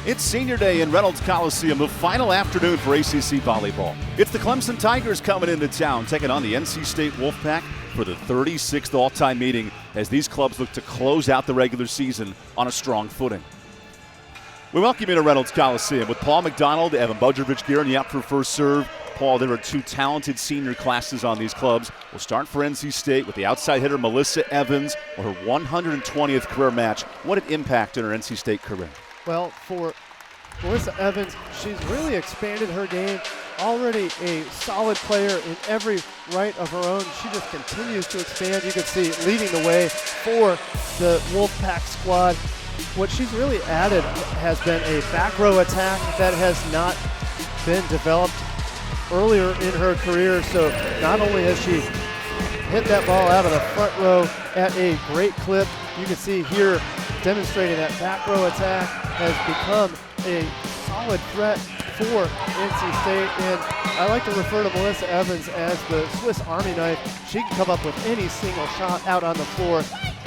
It's senior day in Reynolds Coliseum, the final afternoon for ACC volleyball. It's the Clemson Tigers coming into town, taking on the NC State Wolfpack for the 36th all-time meeting as these clubs look to close out the regular season on a strong footing. We welcome you to Reynolds Coliseum with Paul McDonald, Evan Budrovich gearing you up for first serve. Paul, there are two talented senior classes on these clubs. We'll start for NC State with the outside hitter Melissa Evans on her 120th career match. What an impact in her NC State career. Well, for Melissa Evans, she's really expanded her game. Already a solid player in every right of her own. She just continues to expand. You can see leading the way for the Wolfpack squad. What she's really added has been a back row attack that has not been developed earlier in her career. So not only has she hit that ball out of the front row at a great clip, you can see here demonstrating that back row attack has become a solid threat for NC State. And I like to refer to Melissa Evans as the Swiss Army knife. She can come up with any single shot out on the floor,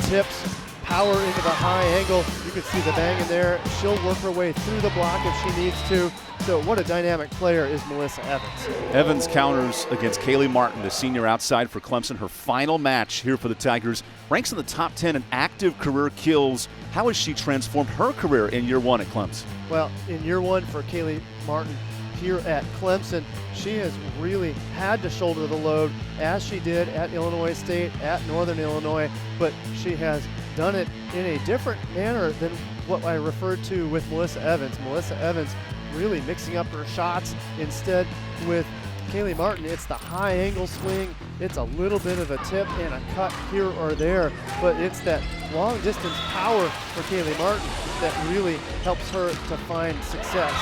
tips, power into the high angle. You can see the bang in there. She'll work her way through the block if she needs to. So what a dynamic player is Melissa Evans. Evans counters against Kaylee Martin, the senior outside for Clemson. Her final match here for the Tigers. Ranks in the top 10 in active career kills. How has she transformed her career in year one at Clemson? Well, in year one for Kaylee Martin here at Clemson, she has really had to shoulder the load as she did at Illinois State, at Northern Illinois, but she has done it in a different manner than what I referred to with Melissa Evans. Melissa Evans really mixing up her shots. Instead, with Kaylee Martin, it's the high angle swing. It's a little bit of a tip and a cut here or there, but it's that long distance power for Kaylee Martin that really helps her to find success.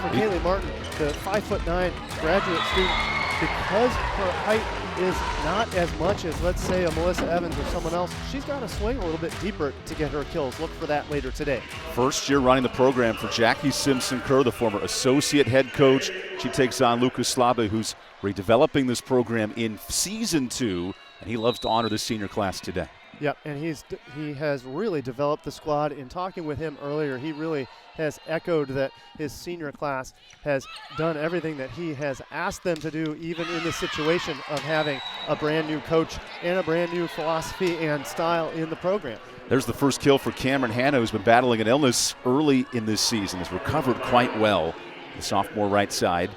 For Kaylee Martin, the 5'9" graduate student, because her height is not as much as, let's say, a Melissa Evans or someone else, she's got to swing a little bit deeper to get her kills. Look for that later today. First year running the program for Jackie Simpson-Kerr, the former associate head coach. She takes on Lucas Slabe, who's redeveloping this program in season 2, and he loves to honor the senior class today. Yep, and he has really developed the squad. In talking with him earlier, he really has echoed that his senior class has done everything that he has asked them to do, even in the situation of having a brand new coach and a brand new philosophy and style in the program. There's the first kill for Cameron Hanna, who's been battling an illness early in this season. Has recovered quite well. The sophomore right side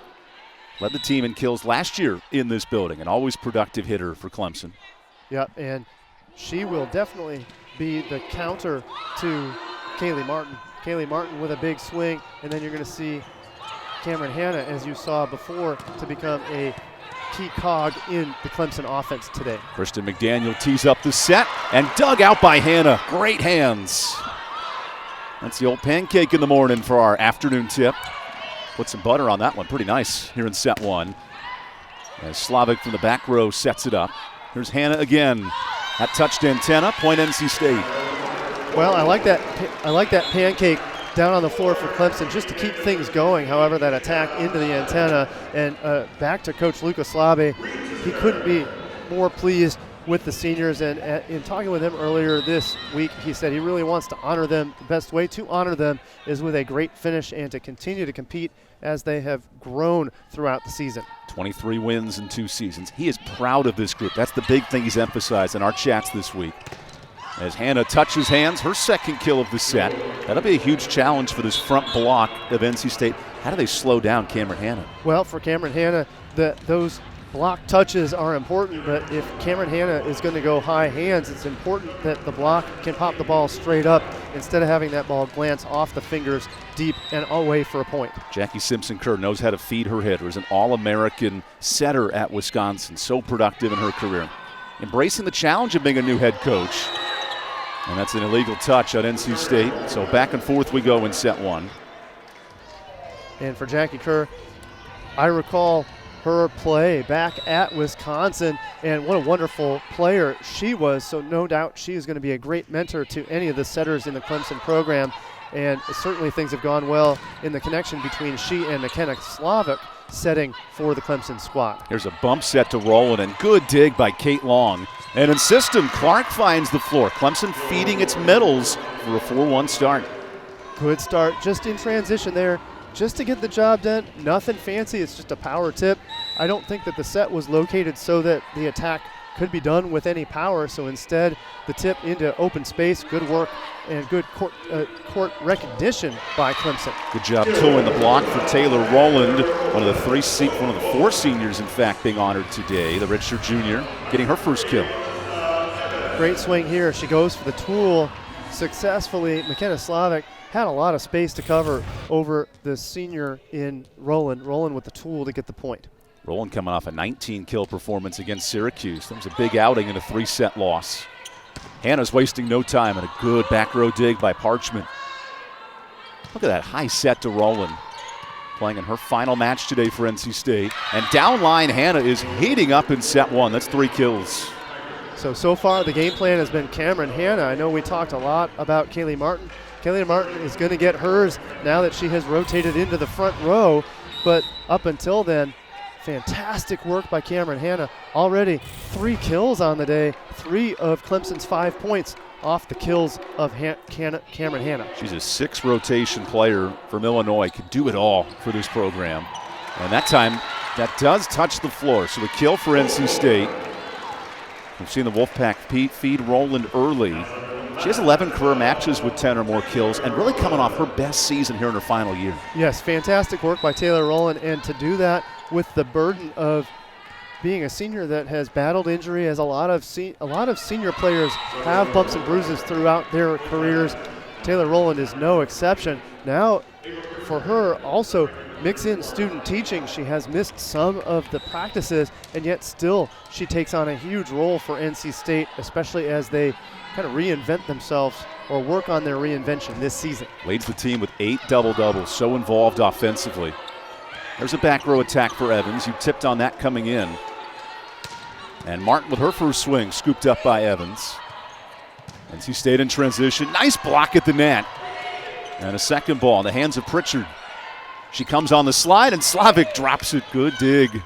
led the team in kills last year in this building, an always productive hitter for Clemson. Yep, and she will definitely be the counter to Kaylee Martin. Kaylee Martin with a big swing, and then you're going to see Cameron Hanna, as you saw before, to become a key cog in the Clemson offense today. Kristen McDaniel tees up the set and dug out by Hanna. Great hands. That's the old pancake in the morning for our afternoon tip. Put some butter on that one. Pretty nice here in set 1. As Slavic from the back row sets it up. Here's Hanna again. That touched antenna, point NC State. Well, I like that pancake down on the floor for Clemson just to keep things going. However, that attack into the antenna and back to Coach Lucas Slabe. He couldn't be more pleased with the seniors, and in talking with him earlier this week, he said he really wants to honor them. The best way to honor them is with a great finish and to continue to compete as they have grown throughout the season. 23 wins in 2 seasons. He is proud of this group. That's the big thing he's emphasized in our chats this week. As Hanna touches hands, her second kill of the set. That'll be a huge challenge for this front block of NC State. How do they slow down Cameron Hanna? Well, for Cameron Hanna, those block touches are important, but if Cameron Hanna is going to go high hands, it's important that the block can pop the ball straight up instead of having that ball glance off the fingers deep and away for a point. Jackie Simpson-Kerr knows how to feed her hitters, an All-American setter at Wisconsin, so productive in her career. Embracing the challenge of being a new head coach. And that's an illegal touch on NC State. So back and forth we go in set 1. And for Jackie Kerr, I recall her play back at Wisconsin, and what a wonderful player she was. So no doubt she is going to be a great mentor to any of the setters in the Clemson program. And certainly things have gone well in the connection between she and McKenna Slavic setting for the Clemson squad. Here's a bump set to Rowland, and good dig by Kate Long. And in system, Clark finds the floor. Clemson feeding its middles for a 4-1 start. Good start, just in transition there, just to get the job done. Nothing fancy, it's just a power tip. I don't think that the set was located so that the attack could be done with any power, so instead the tip into open space. Good work and good court recognition by Clemson. Good job towing the block for Taylor Rowland, one of the 4 seniors, in fact, being honored today. The redshirt junior getting her first kill. Great swing here. She goes for the tool successfully. McKenna Slavic had a lot of space to cover over the senior in Rowland. Rowland with the tool to get the point. Rowland coming off a 19-kill performance against Syracuse. That was a big outing in a 3-set loss. Hannah's wasting no time, and a good back row dig by Parchment. Look at that high set to Rowland. Playing in her final match today for NC State. And downline, Hannah is heating up in set 1. That's 3 kills. So far the game plan has been Cameron Hannah. I know we talked a lot about Kaylee Martin. Kaylee Martin is going to get hers now that she has rotated into the front row. But up until then, fantastic work by Cameron Hannah. Already 3 kills on the day, 3 of Clemson's 5 points off the kills of Cameron Hannah. She's a 6 rotation player from Illinois, can do it all for this program. And that time, that does touch the floor. So the kill for NC State. We've seen the Wolfpack feed Rowland early. She has 11 career matches with 10 or more kills, and really coming off her best season here in her final year. Yes, fantastic work by Taylor Rowland, and to do that with the burden of being a senior that has battled injury, as a lot of senior players have bumps and bruises throughout their careers. Taylor Rowland is no exception. Now, for her, also mix in student teaching. She has missed some of the practices, and yet still she takes on a huge role for NC State, especially as they kind of reinvent themselves or work on their reinvention this season. Leads the team with 8 double-doubles, so involved offensively. There's a back row attack for Evans. You tipped on that coming in. And Martin with her first swing, scooped up by Evans. NC State in transition. Nice block at the net. And a second ball in the hands of Pritchard. She comes on the slide, and Slavic drops it. Good dig.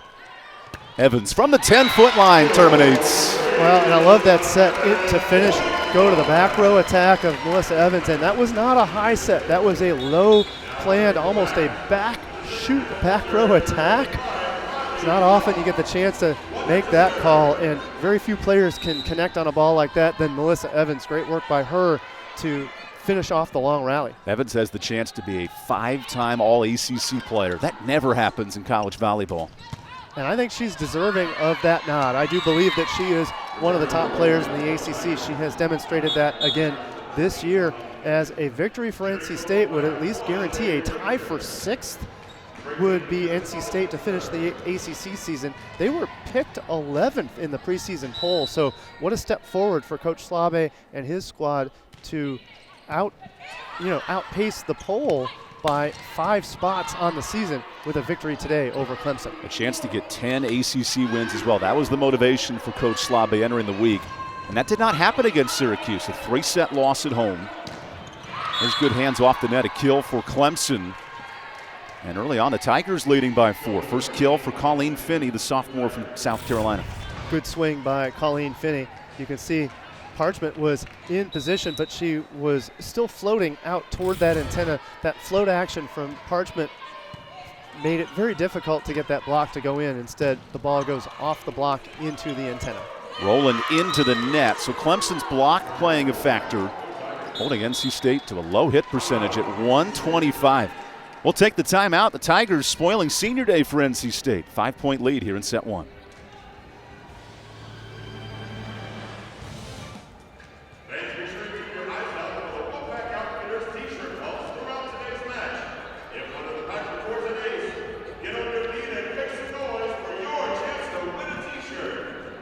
Evans from the 10-foot line terminates. Well, and I love that set to finish. Go to the back row attack of Melissa Evans, and that was not a high set. That was a low planned, almost a back row attack. It's not often you get the chance to make that call, and very few players can connect on a ball like that than Melissa Evans. Great work by her to finish off the long rally. Evans has the chance to be a 5-time All-ACC player. That never happens in college volleyball. And I think she's deserving of that nod. I do believe that she is one of the top players in the ACC. She has demonstrated that again this year, as a victory for NC State would at least guarantee a tie for 6th would be NC State to finish the ACC season. They were picked 11th in the preseason poll, so what a step forward for Coach Slabe and his squad to outpace the poll by 5 spots on the season with a victory today over Clemson. A chance to get 10 ACC wins as well. That was the motivation for Coach Slabe entering the week, and that did not happen against Syracuse. A 3-set loss at home. There's good hands off the net, a kill for Clemson. And early on, the Tigers leading by 4. First kill for Colleen Finney, the sophomore from South Carolina. Good swing by Colleen Finney. You can see Parchment was in position, but she was still floating out toward that antenna. That float action from Parchment made it very difficult to get that block to go in. Instead, the ball goes off the block into the antenna. Rolling into the net, so Clemson's block playing a factor, holding NC State to a low hit percentage at 125. We'll take the timeout. The Tigers spoiling senior day for NC State. 5-point lead here in set 1.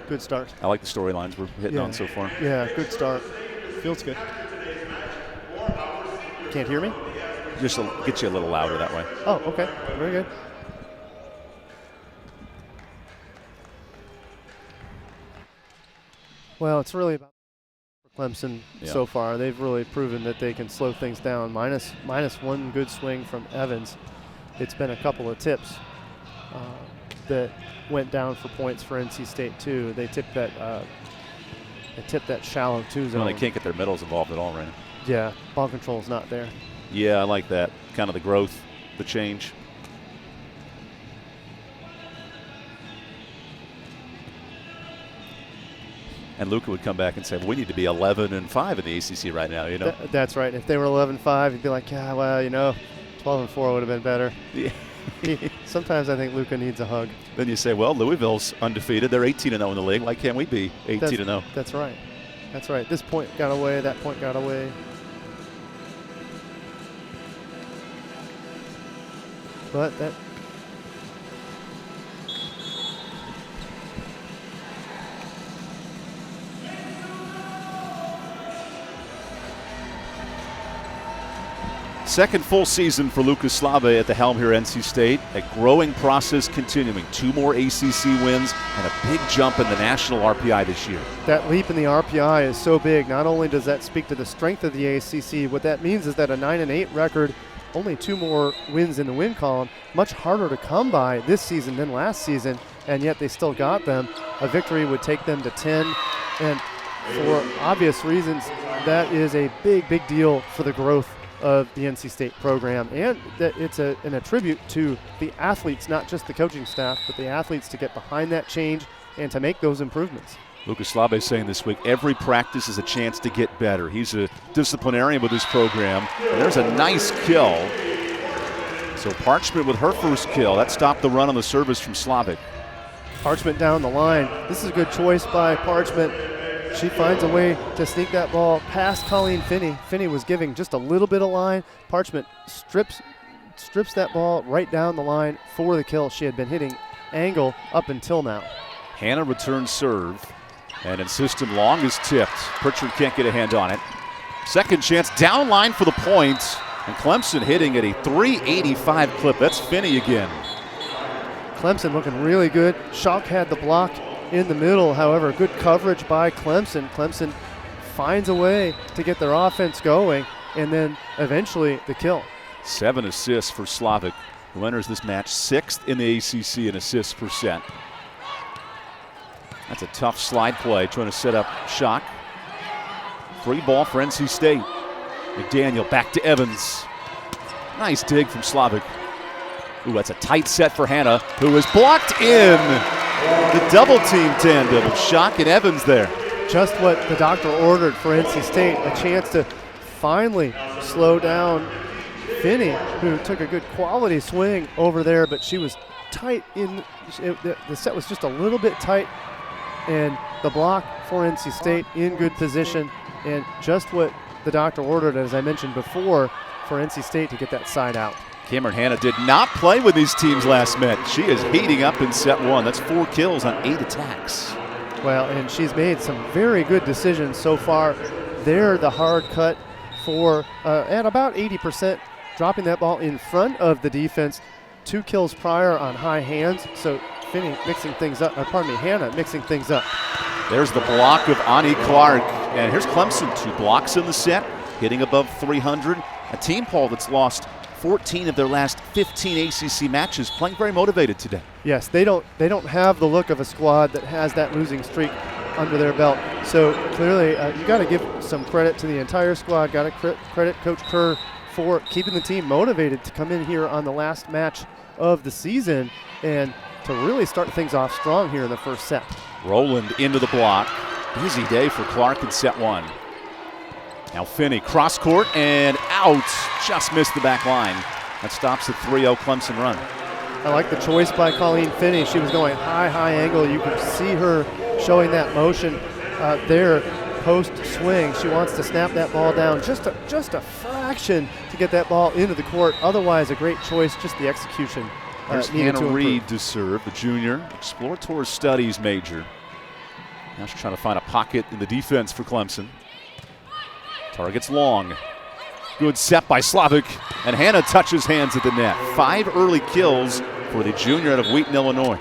Good start. I like the storylines we're hitting on so far. Yeah, good start. Feels good. Can't hear me? Just get you a little louder that way. Oh, okay. Very good. Well, it's really about Clemson so far. They've really proven that they can slow things down. Minus one good swing from Evans. It's been a couple of tips that went down for points for NC State too. They tipped that shallow 2 zone. Well, they can't get their middles involved at all right now. Yeah, ball control's not there. Yeah, I like that. Kind of the growth, the change. And Luca would come back and say, well, we need to be 11-5 in the ACC right now, you know? That's right. If they were 11-5, you'd be like, yeah, well, 12-4 would have been better. Yeah. Sometimes I think Luca needs a hug. Then you say, well, Louisville's undefeated. They're 18-0 in the league. Why can't we be 18-0? That's right. That's right. This point got away. That point got away. But that. Second full season for Lucas Slave at the helm here at NC State. A growing process continuing. 2 more ACC wins and a big jump in the national RPI this year. That leap in the RPI is so big. Not only does that speak to the strength of the ACC, what that means is that a 9-8 record, only 2 more wins in the win column, much harder to come by this season than last season, and yet they still got them. A victory would take them to 10, and for obvious reasons, that is a big, big deal for the growth of the NC State program, and that it's a tribute to the athletes, not just the coaching staff, but the athletes to get behind that change and to make those improvements. Lucas Slave saying this week, every practice is a chance to get better. He's a disciplinarian with this program. And there's a nice kill. So Parchment with her first kill. That stopped the run on the service from Slavic. Parchment down the line. This is a good choice by Parchment. She finds a way to sneak that ball past Colleen Finney. Finney was giving just a little bit of line. Parchment strips that ball right down the line for the kill. She had been hitting angle up until now. Hannah returns serve and insistent long is tipped. Pritchard can't get a hand on it. Second chance down line for the point. And Clemson hitting at a 385 clip. That's Finney again. Clemson looking really good. Schalk had the block in the middle, however, good coverage by Clemson. Clemson finds a way to get their offense going, and then eventually the kill. 7 assists for Slavic, who enters this match 6th in the ACC in assists percent. That's a tough slide play, trying to set up Schalk. Free ball for NC State. McDaniel back to Evans. Nice dig from Slavic. Ooh, that's a tight set for Hannah, who is blocked in. The double team tandem of Schalk and Evans there. Just what the doctor ordered for NC State, a chance to finally slow down Finney, who took a good quality swing over there, but she was tight in, the set was just a little bit tight, and the block for NC State in good position, and just what the doctor ordered, as I mentioned before, for NC State to get that side out. Cameron Hannah did not play with these teams last met. She is heating up in set 1. That's 4 kills on 8 attacks. Well, and she's made some very good decisions so far. There, the hard cut for at about 80%, dropping that ball in front of the defense. 2 kills prior on high hands, so Hannah mixing things up. There's the block of Ani Clark. And here's Clemson, 2 blocks in the set, hitting above 300. A team, Paul, that's lost 14 of their last 15 ACC matches, playing very motivated today. Yes, they don't have the look of a squad that has that losing streak under their belt. So clearly, you got to give some credit to the entire squad. Got to credit Coach Kerr for keeping the team motivated to come in here on the last match of the season and to really start things off strong here in the first set. Rowland into the block. Busy day for Clark in set 1. Now Finney, cross court and out. Just missed the back line. That stops the 3-0 Clemson run. I like the choice by Colleen Finney. She was going high angle. You could see her showing that motion there post swing. She wants to snap that ball down just a fraction to get that ball into the court. Otherwise, a great choice, just the execution. Here's Hannah Reed to serve, the junior, exploratory studies major. Now she's trying to find a pocket in the defense for Clemson. Targets long. Good set by Slavic, and Hannah touches hands at the net. 5 early kills for the junior out of Wheaton, Illinois.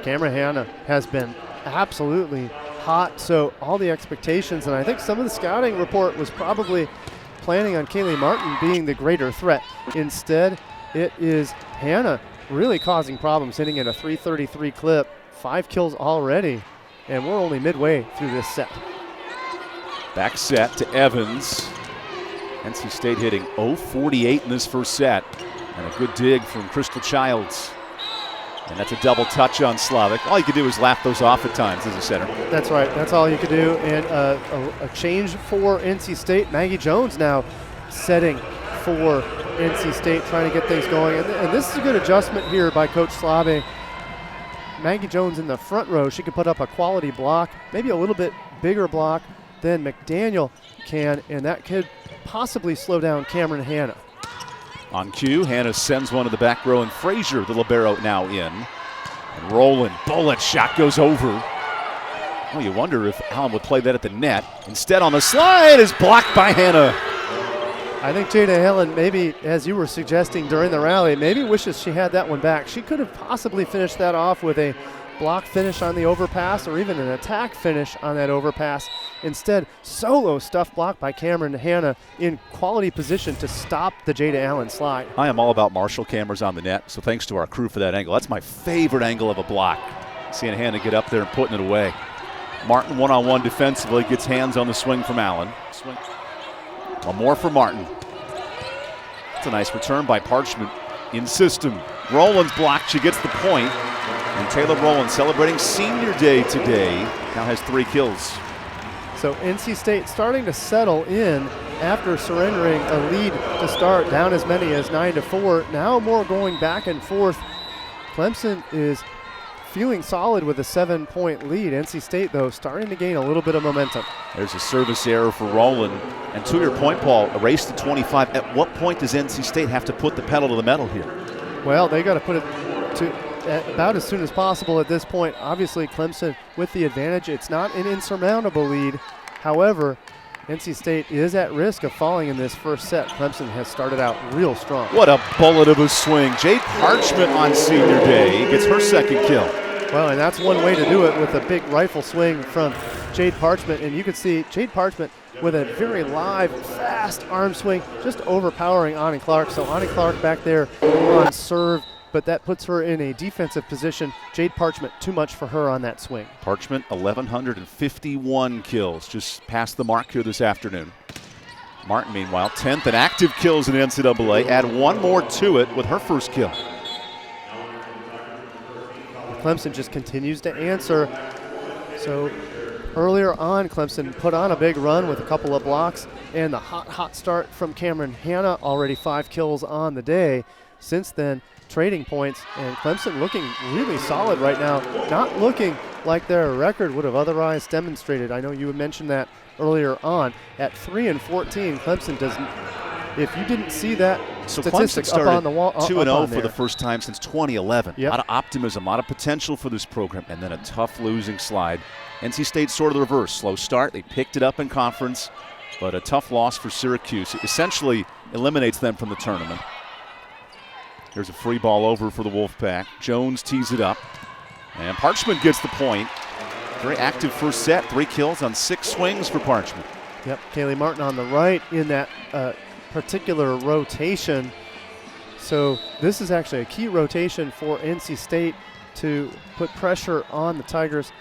Cameron Hannah has been absolutely hot, so all the expectations, and I think some of the scouting report was probably planning on Kaylee Martin being the greater threat. Instead, it is Hannah really causing problems, hitting at a 333 clip, 5 kills already, and we're only midway through this set. Back set to Evans. NC State hitting 0-48 in this first set. And a good dig from Crystal Childs. And that's a double touch on Slavic. All you can do is laugh those off at times as a setter. That's right. That's all you can do. And a change for NC State. Maggie Jones now setting for NC State, trying to get things going. And this is a good adjustment here by Coach Slavic. Maggie Jones in the front row. She can put up a quality block, maybe a little bit bigger block than McDaniel can, and that could possibly slow down Cameron Hanna. On cue, Hanna sends one to the back row, and Frazier, the libero, now in. And Rowland, bullet shot goes over. Well, you wonder if Allen would play that at the net. Instead, on the slide is blocked by Hanna. I think Jada Allen, maybe, as you were suggesting during the rally, maybe wishes she had that one back. She could have possibly finished that off with a block finish on the overpass or even an attack finish on that overpass. Instead, solo stuff blocked by Cameron Hanna in quality position to stop the Jada Allen slide. I am all about Marshall cameras on the net, so thanks to our crew for that angle. That's my favorite angle of a block, seeing Hanna get up there and putting it away. Martin one-on-one defensively, gets hands on the swing from Allen. One more for Martin. It's a nice return by Parchment in system. Rowland's blocked, she gets the point. And Taylor Rowland, celebrating senior day today, now has 3 kills. So NC State starting to settle in after surrendering a lead to start, down as many as 9-4. Now more going back and forth. Clemson is feeling solid with a 7-point lead. NC State, though, starting to gain a little bit of momentum. There's a service error for Rowland. And to your point, Paul, a race to 25. At what point does NC State have to put the pedal to the metal here? Well, they got to put it to about as soon as possible at this point. Obviously, Clemson with the advantage. It's not an insurmountable lead. However, NC State is at risk of falling in this first set. Clemson has started out real strong. What a bullet of a swing. Jade Parchment on senior day gets her 2nd kill. Well, and that's one way to do it, with a big rifle swing from Jade Parchment. And you can see Jade Parchment with a very live, fast arm swing, just overpowering Ani Clark. So Ani Clark back there on serve, but that puts her in a defensive position. Jade Parchment, too much for her on that swing. Parchment, 1,151 kills, just past the mark here this afternoon. Martin, meanwhile, 10th in active kills in the NCAA. Add one more to it with her first kill. Clemson just continues to answer. So earlier on, Clemson put on a big run with a couple of blocks, and the hot start from Cameron Hanna, already 5 kills on the day. Since then, trading points, and Clemson looking really solid right now, not looking like their record would have otherwise demonstrated. I know you mentioned that earlier on. At 3-14, Clemson doesn't. If you didn't see that statistic up on the wall, 2-0 for the first time since 2011. Yep. A lot of optimism, a lot of potential for this program, and then a tough losing slide. NC State sort of the reverse. Slow start, they picked it up in conference, but a tough loss for Syracuse. It essentially eliminates them from the tournament. Here's a free ball over for the Wolfpack. Jones tees it up, and Parchment gets the point. Very active first set, 3 kills on 6 swings for Parchment. Yep, Kaylee Martin on the right in that particular rotation. So this is actually a key rotation for NC State to put pressure on the Tigers.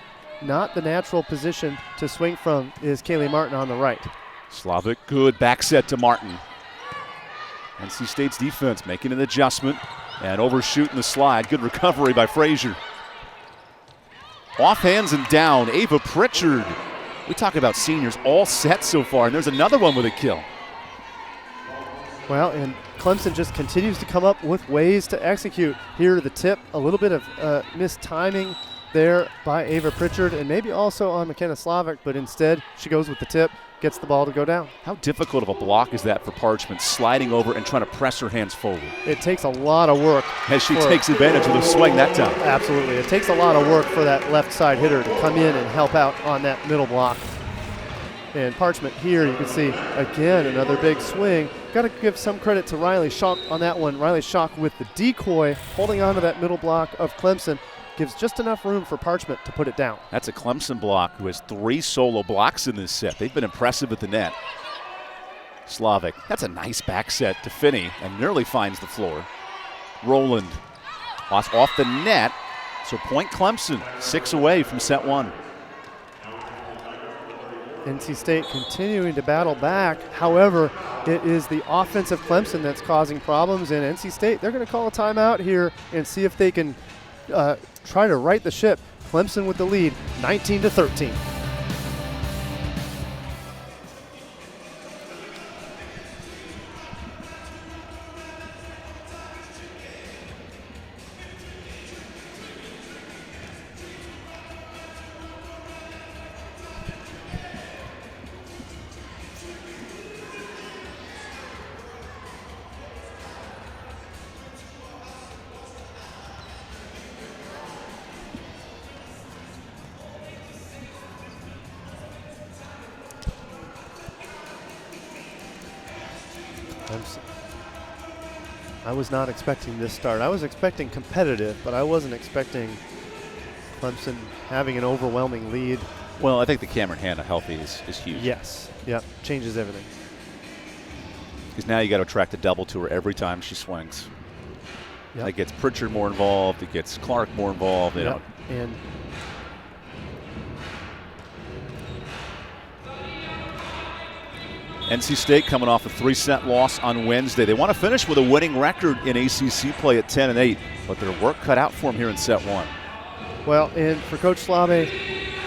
Not the natural position to swing from is Kaylee Martin on the right. Slavic, good back set to Martin. NC State's defense making an adjustment and overshooting the slide. Good recovery by Frazier. Off hands and down, Ava Pritchard. We talk about seniors all set so far, and there's another one with a kill. Well, and Clemson just continues to come up with ways to execute. Here the tip, a little bit of missed timing there by Ava Pritchard, and maybe also on McKenna Slavic, but instead she goes with the tip, gets the ball to go down. How difficult of a block is that for Parchment, sliding over and trying to press her hands forward? It takes a lot of work. As she takes advantage of the swing that time. Absolutely. It takes a lot of work for that left side hitter to come in and help out on that middle block. And Parchment here, you can see, again, another big swing. Got to give some credit to Riley Schock on that one. Riley Schock with the decoy, holding on to that middle block of Clemson. Gives just enough room for Parchment to put it down. That's a Clemson block who has 3 solo blocks in this set. They've been impressive at the net. Slavic, that's a nice back set to Finney and nearly finds the floor. Rowland off the net, so point Clemson, 6 away from set 1. NC State continuing to battle back. However, it is the offense of Clemson that's causing problems, and NC State, they're going to call a timeout here and see if they can try to right the ship. Clemson with the lead, 19-13. I was not expecting this start. I was expecting competitive, but I wasn't expecting Clemson having an overwhelming lead. Well, I think the Cameron Hanna healthy is huge. Yes, yep, changes everything. Because now you got to attract a double to her every time she swings. Yep. It gets Pritchard more involved. It gets Clark more involved. You know. And NC State coming off a 3-set loss on Wednesday. They want to finish with a winning record in ACC play at 10-8, but their work cut out for them here in set one. Well, and for Coach Slave,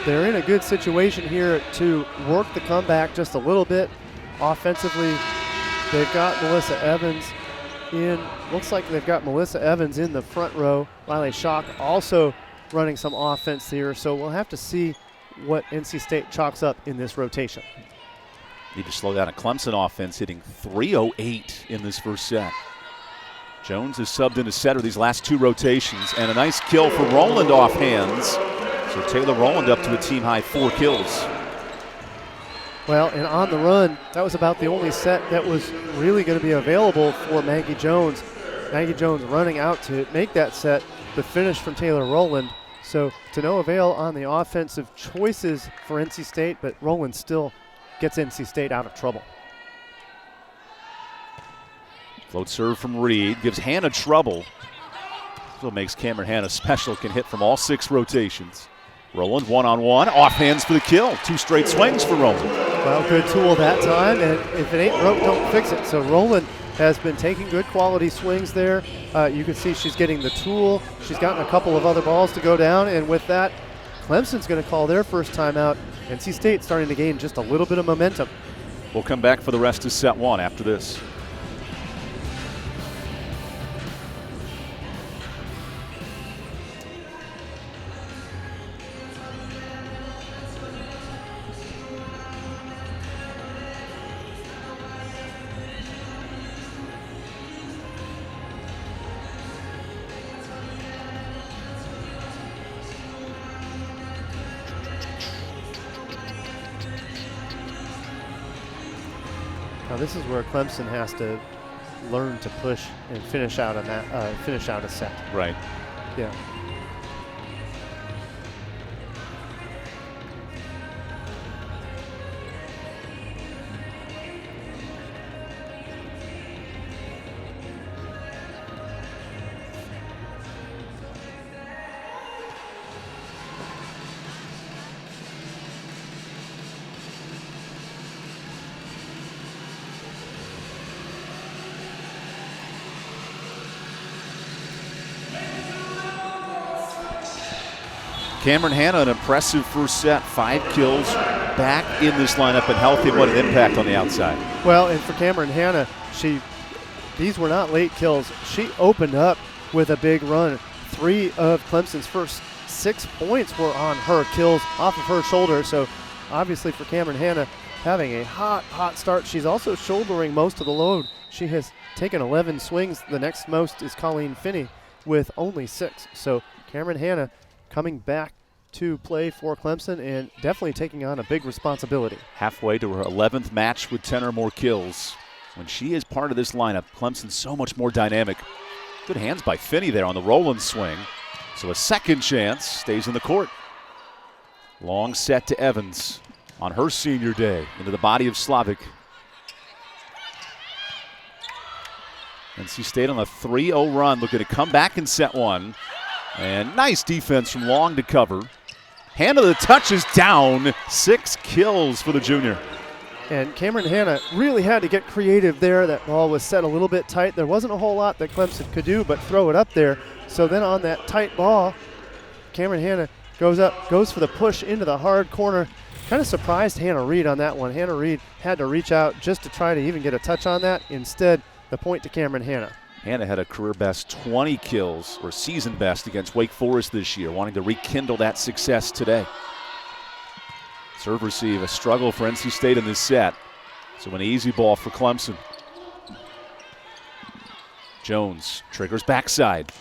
they're in a good situation here to work the comeback just a little bit. Offensively, they've got Melissa Evans in. Looks like they've got Melissa Evans in the front row. Riley Schock also running some offense here, so we'll have to see what NC State chalks up in this rotation. Need to slow down a Clemson offense, hitting 308 in this first set. Jones has subbed in a setter these last two rotations, and a nice kill for Rowland off hands. So Taylor Rowland up to a team-high 4 kills. Well, and on the run, that was about the only set that was really going to be available for Maggie Jones. Maggie Jones running out to make that set, the finish from Taylor Rowland. So to no avail on the offensive choices for NC State, but Rowland still gets NC State out of trouble. Float serve from Reed, gives Hanna trouble. Still makes Cameron Hanna special, can hit from all 6 rotations. Rowland one-on-one, off hands for the kill. 2 straight swings for Rowland. Well, good tool that time, and if it ain't broke, don't fix it. So Rowland has been taking good quality swings there. You can see she's getting the tool. She's gotten a couple of other balls to go down, and with that, Clemson's going to call their first timeout. NC State starting to gain just a little bit of momentum. We'll come back for the rest of set one after this. Now this is where Clemson has to learn to push and finish out a set. Right. Yeah. Cameron Hanna, an impressive first set, 5 kills, back in this lineup and healthy. What an impact on the outside. Well, and for Cameron Hanna, these were not late kills. She opened up with a big run. 3 of Clemson's first 6 points were on her kills off of her shoulder. So obviously for Cameron Hanna, having a hot start. She's also shouldering most of the load. She has taken 11 swings. The next most is Colleen Finney with only 6. So Cameron Hanna coming back to play for Clemson and definitely taking on a big responsibility. Halfway to her 11th match with 10 or more kills. When she is part of this lineup, Clemson's so much more dynamic. Good hands by Finney there on the Rowland swing. So a second chance stays in the court. Long set to Evans on her senior day into the body of Slavic. NC State on a 3-0 run, looking to come back in set one. And nice defense from Long to cover. Hannah, the touch is down. 6 kills for the junior. And Cameron Hannah really had to get creative there. That ball was set a little bit tight. There wasn't a whole lot that Clemson could do but throw it up there. So then on that tight ball, Cameron Hannah goes for the push into the hard corner. Kind of surprised Hannah Reed on that one. Hannah Reed had to reach out just to try to even get a touch on that. Instead, the point to Cameron Hannah. Hannah had a career best 20 kills, or season best, against Wake Forest this year, wanting to rekindle that success today. Serve receive, a struggle for NC State in this set. So an easy ball for Clemson. Jones triggers backside.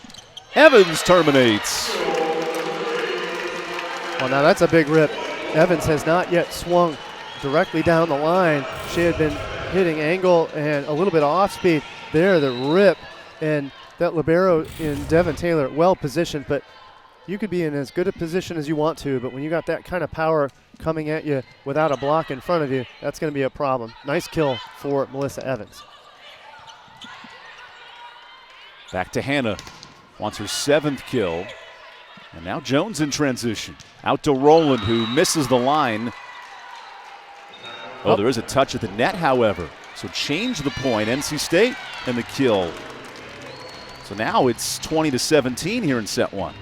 Evans terminates. Well, now that's a big rip. Evans has not yet swung directly down the line. She had been hitting angle and a little bit off speed. There, the rip, and that libero in Devin Taylor, well positioned, but you could be in as good a position as you want to, but when you got that kind of power coming at you without a block in front of you, that's going to be a problem. Nice kill for Melissa Evans. Back to Hannah. Wants her 7th kill. And now Jones in transition. Out to Rowland, who misses the line. Oh, there is a touch at the net, however. So change the point, NC State, and the kill. So now it's 20-17 here in set 1.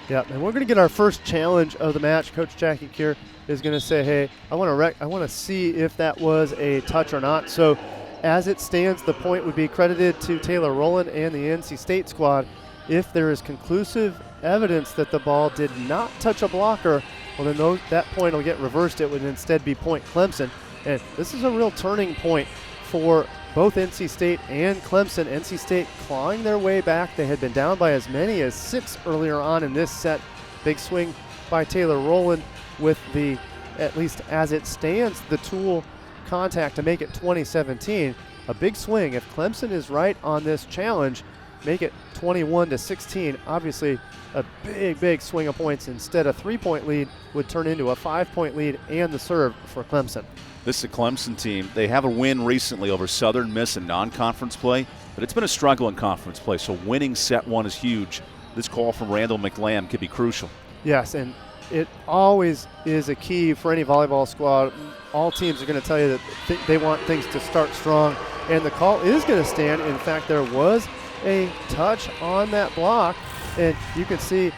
Yeah, and we're going to get our first challenge of the match. Coach Jackie Kier is going to say, hey, I want to see if that was a touch or not. So as it stands, the point would be credited to Taylor Rowland and the NC State squad. If there is conclusive evidence that the ball did not touch a blocker, well, then that point will get reversed. It would instead be point Clemson. And this is a real turning point for both NC State and Clemson. NC State clawing their way back. They had been down by as many as 6 earlier on in this set. Big swing by Taylor Rowland with the, at least as it stands, the tool contact to make it 20-17. A big swing. If Clemson is right on this challenge, make it 21-16. Obviously, a big swing of points. Instead, a 3-point lead would turn into a 5-point lead and the serve for Clemson. This is a Clemson team. They have a win recently over Southern Miss in non-conference play, but it's been a struggle in conference play, so winning set 1 is huge. This call from Randall McLam could be crucial. Yes, and it always is a key for any volleyball squad. All teams are going to tell you that they want things to start strong, and the call is going to stand. In fact, there was a touch on that block, and you can see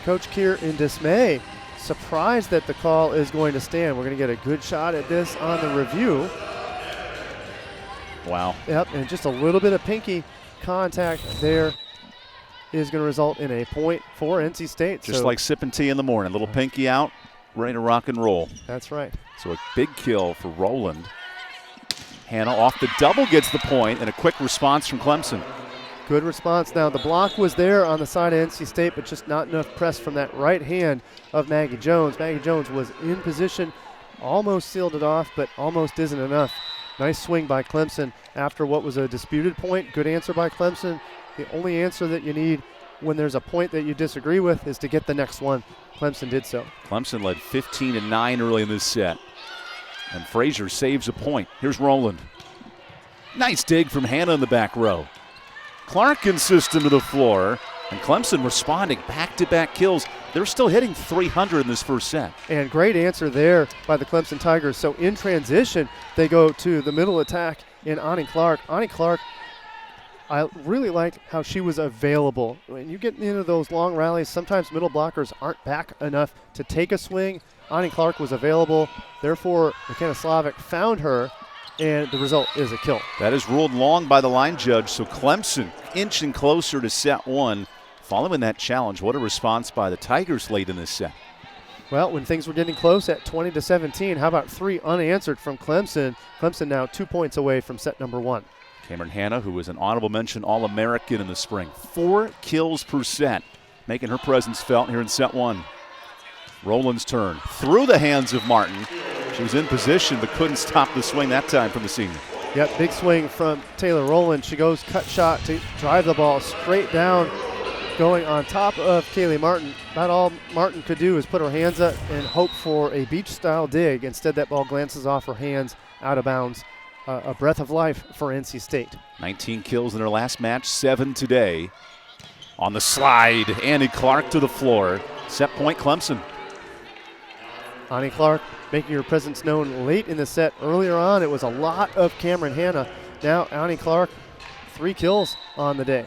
Coach Kier in dismay, surprised that the call is going to stand. We're going to get a good shot at this on the review. Wow. Yep, and just a little bit of pinky contact there is going to result in a point for NC State. Just like sipping tea in the morning. Little pinky out, ready to rock and roll. That's right. So a big kill for Rowland. Hannah off the double gets the point, and a quick response from Clemson. Good response. Now, the block was there on the side of NC State, but just not enough press from that right hand of Maggie Jones. Maggie Jones was in position, almost sealed it off, but almost isn't enough. Nice swing by Clemson after what was a disputed point. Good answer by Clemson. The only answer that you need when there's a point that you disagree with is to get the next one. Clemson did so. Clemson led 15-9 early in this set. And Frazier saves a point. Here's Rowland. Nice dig from Hannah in the back row. Clark insistent to the floor, and Clemson responding, back-to-back kills. They're still hitting 300 in this first set. And great answer there by the Clemson Tigers. So in transition, they go to the middle attack in Ani Clark. Ani Clark, I really liked how she was available. When you get into those long rallies, sometimes middle blockers aren't back enough to take a swing. Ani Clark was available. Therefore, McKenna Slavic found her, and the result is a kill. That is ruled long by the line judge, so Clemson inching closer to set 1. Following that challenge, what a response by the Tigers late in this set. Well, when things were getting close at 20-17, how about 3 unanswered from Clemson? Clemson now 2 points away from set number 1. Cameron Hannah, who was an honorable mention All-American in the spring. 4 kills per set, making her presence felt here in set 1. Rowland's turn, through the hands of Martin. She was in position but couldn't stop the swing that time from the senior. Yep, big swing from Taylor Rowland. She goes cut shot to drive the ball straight down, going on top of Kaylee Martin. About all Martin could do is put her hands up and hope for a beach-style dig. Instead, that ball glances off her hands out of bounds. A breath of life for NC State. 19 kills in her last match, 7 today. On the slide, Annie Clark to the floor. Set point Clemson. Ani Clark making her presence known late in the set. Earlier on, it was a lot of Cameron Hanna. Now Ani Clark, 3 kills on the day.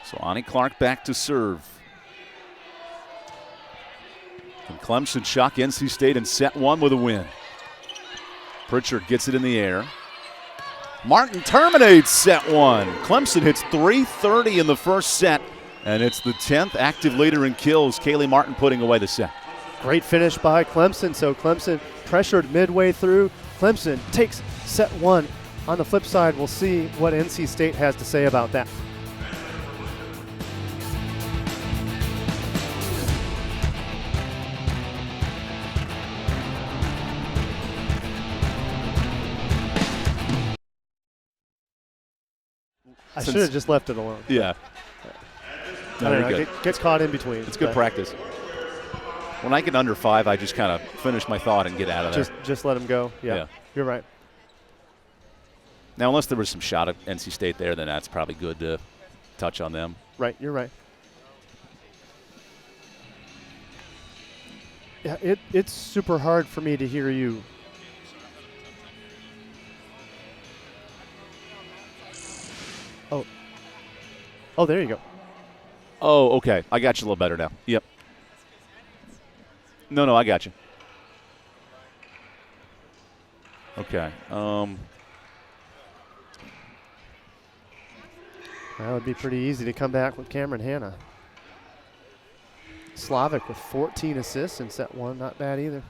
So Ani Clark back to serve. And Clemson shock NC State in set 1 with a win. Pritchard gets it in the air. Martin terminates set 1. Clemson hits 330 in the first set, and it's the 10th active leader in kills. Kaylee Martin putting away the set. Great finish by Clemson. So Clemson pressured midway through. Clemson takes set 1. On the flip side, we'll see what NC State has to say about that. I should have just left it alone. Yeah. I don't know. Gets caught in between. It's good practice. When I get under 5, I just kind of finish my thought and get out of there. Just let him go. Yeah. You're right. Now, unless there was some shot at NC State there, then that's probably good to touch on them. Right. You're right. Yeah, it's super hard for me to hear you. Oh, there you go. Oh, okay. I got you a little better now. Yep. No, I got you. Okay. That would be pretty easy to come back with Cameron Hanna. Slavic with 14 assists in set 1. Not bad either.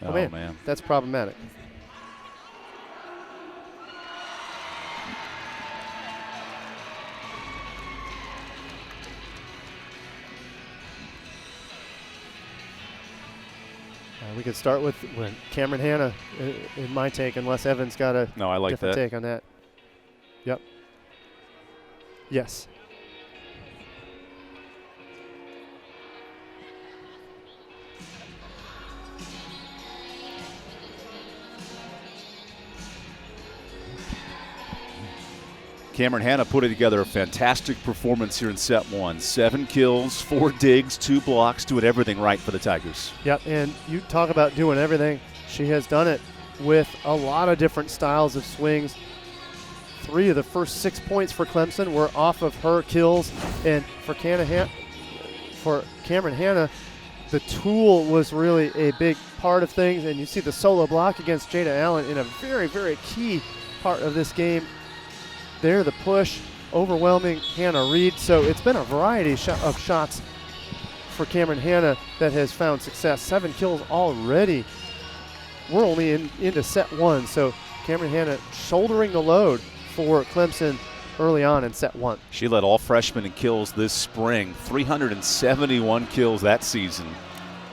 Oh, man. That's problematic. We could start with Cameron Hanna in my take, unless Evan's got a different take on that. Yep. Yes. Cameron Hanna putting together a fantastic performance here in set 1. 7 kills, 4 digs, 2 blocks, doing everything right for the Tigers. Yep, and you talk about doing everything. She has done it with a lot of different styles of swings. 3 of the first 6 points for Clemson were off of her kills. And for Cameron Hanna, the tool was really a big part of things. And you see the solo block against Jada Allen in a very, very key part of this game. There, the push, overwhelming Hannah Reed. So it's been a variety of shots for Cameron Hanna that has found success. 7 kills already. We're only into set 1. So Cameron Hanna shouldering the load for Clemson early on in set 1. She led all freshmen in kills this spring. 371 kills that season.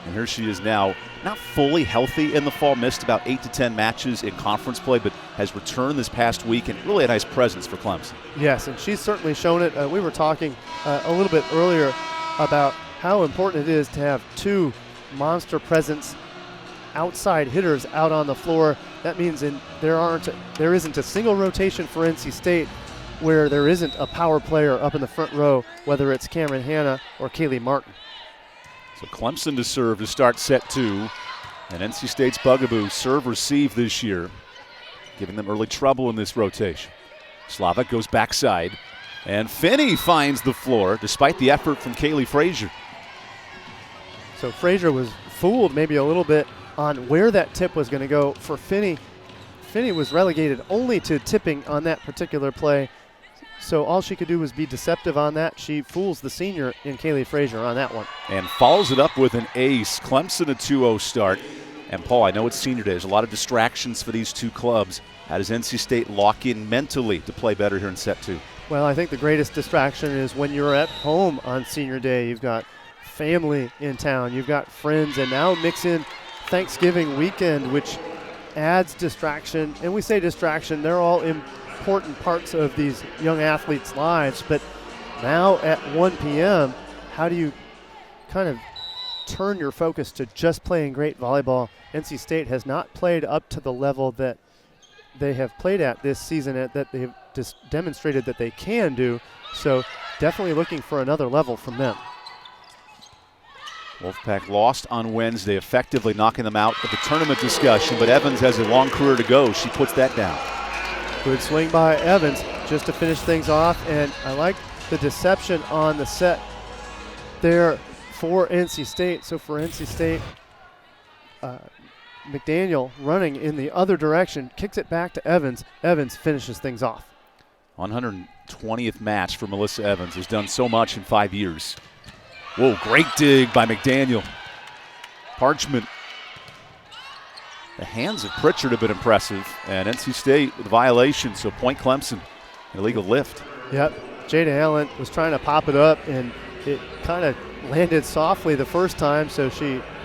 And here she is now, not fully healthy in the fall, missed about 8 to 10 matches in conference play, but has returned this past week and really a nice presence for Clemson. Yes, and she's certainly shown it. We were talking a little bit earlier about how important it is to have 2 monster presence outside hitters out on the floor. That means there isn't a single rotation for NC State where there isn't a power player up in the front row, whether it's Cameron Hanna or Kaylee Martin. So Clemson to serve to start set 2. And NC State's bugaboo serve-receive this year, giving them early trouble in this rotation. Slavic goes backside, and Finney finds the floor despite the effort from Kaylee Frazier. So Frazier was fooled maybe a little bit on where that tip was going to go for Finney. Finney was relegated only to tipping on that particular play. So all she could do was be deceptive on that. She fools the senior in Kaylee Frazier on that one. And follows it up with an ace. Clemson a 2-0 start. And Paul, I know it's senior day. There's a lot of distractions for these 2 clubs. How does NC State lock in mentally to play better here in set 2? Well, I think the greatest distraction is when you're at home on senior day. You've got family in town. You've got friends. And now mix in Thanksgiving weekend, which adds distraction. And we say distraction, they're all important parts of these young athletes' lives, but Now at 1 p.m., how do you kind of turn your focus to just playing great volleyball? NC State has not played up to the level that they have played at this season, that they've just demonstrated that they can do. So definitely looking for another level from them. Wolfpack lost on Wednesday, effectively knocking them out of the tournament discussion, but Evans has a long career to go. She puts that down. Good swing by Evans just to finish things off, and I like the deception on the set there for NC State. So for NC State, McDaniel running in the other direction, kicks it back to Evans. Evans finishes things off. 120th match for Melissa Evans, has done so much in 5 years. Whoa, great dig by McDaniel. Parchment. The hands of Pritchard have been impressive, and NC State with a violation, so point Clemson. An illegal lift. Yep, Jada Allen was trying to pop it up, and it kind of landed softly the first time, so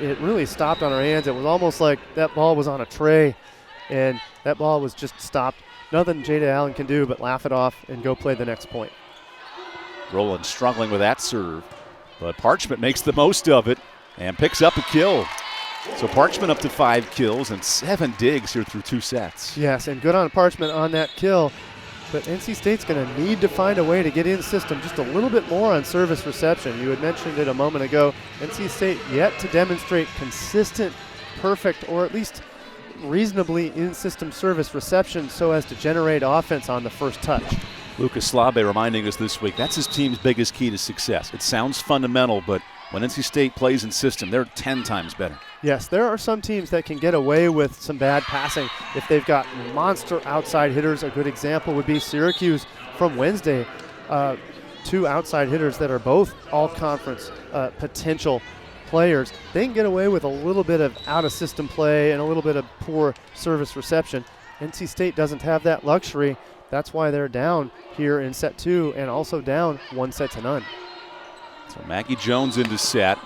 it really stopped on her hands. It was almost like that ball was on a tray, and that ball was just stopped. Nothing Jada Allen can do but laugh it off and go play the next point. Rowland struggling with that serve, but Parchment makes the most of it and picks up a kill. So Parchment up to 5 kills and 7 digs here through 2 sets. Yes, and good on Parchment on that kill. But NC State's going to need to find a way to get in system just a little bit more on service reception. You had mentioned it a moment ago. NC State yet to demonstrate consistent, perfect, or at least reasonably in-system service reception so as to generate offense on the first touch. Lucas Slabe reminding us this week, that's his team's biggest key to success. It sounds fundamental, but when NC State plays in system, they're 10 times better. Yes, there are some teams that can get away with some bad passing if they've got monster outside hitters. A good example would be Syracuse from Wednesday. 2 outside hitters that are both all-conference potential players. They can get away with a little bit of out-of-system play and a little bit of poor service reception. NC State doesn't have that luxury. That's why they're down here in set 2 and also down 1-0. So Maggie Jones into set.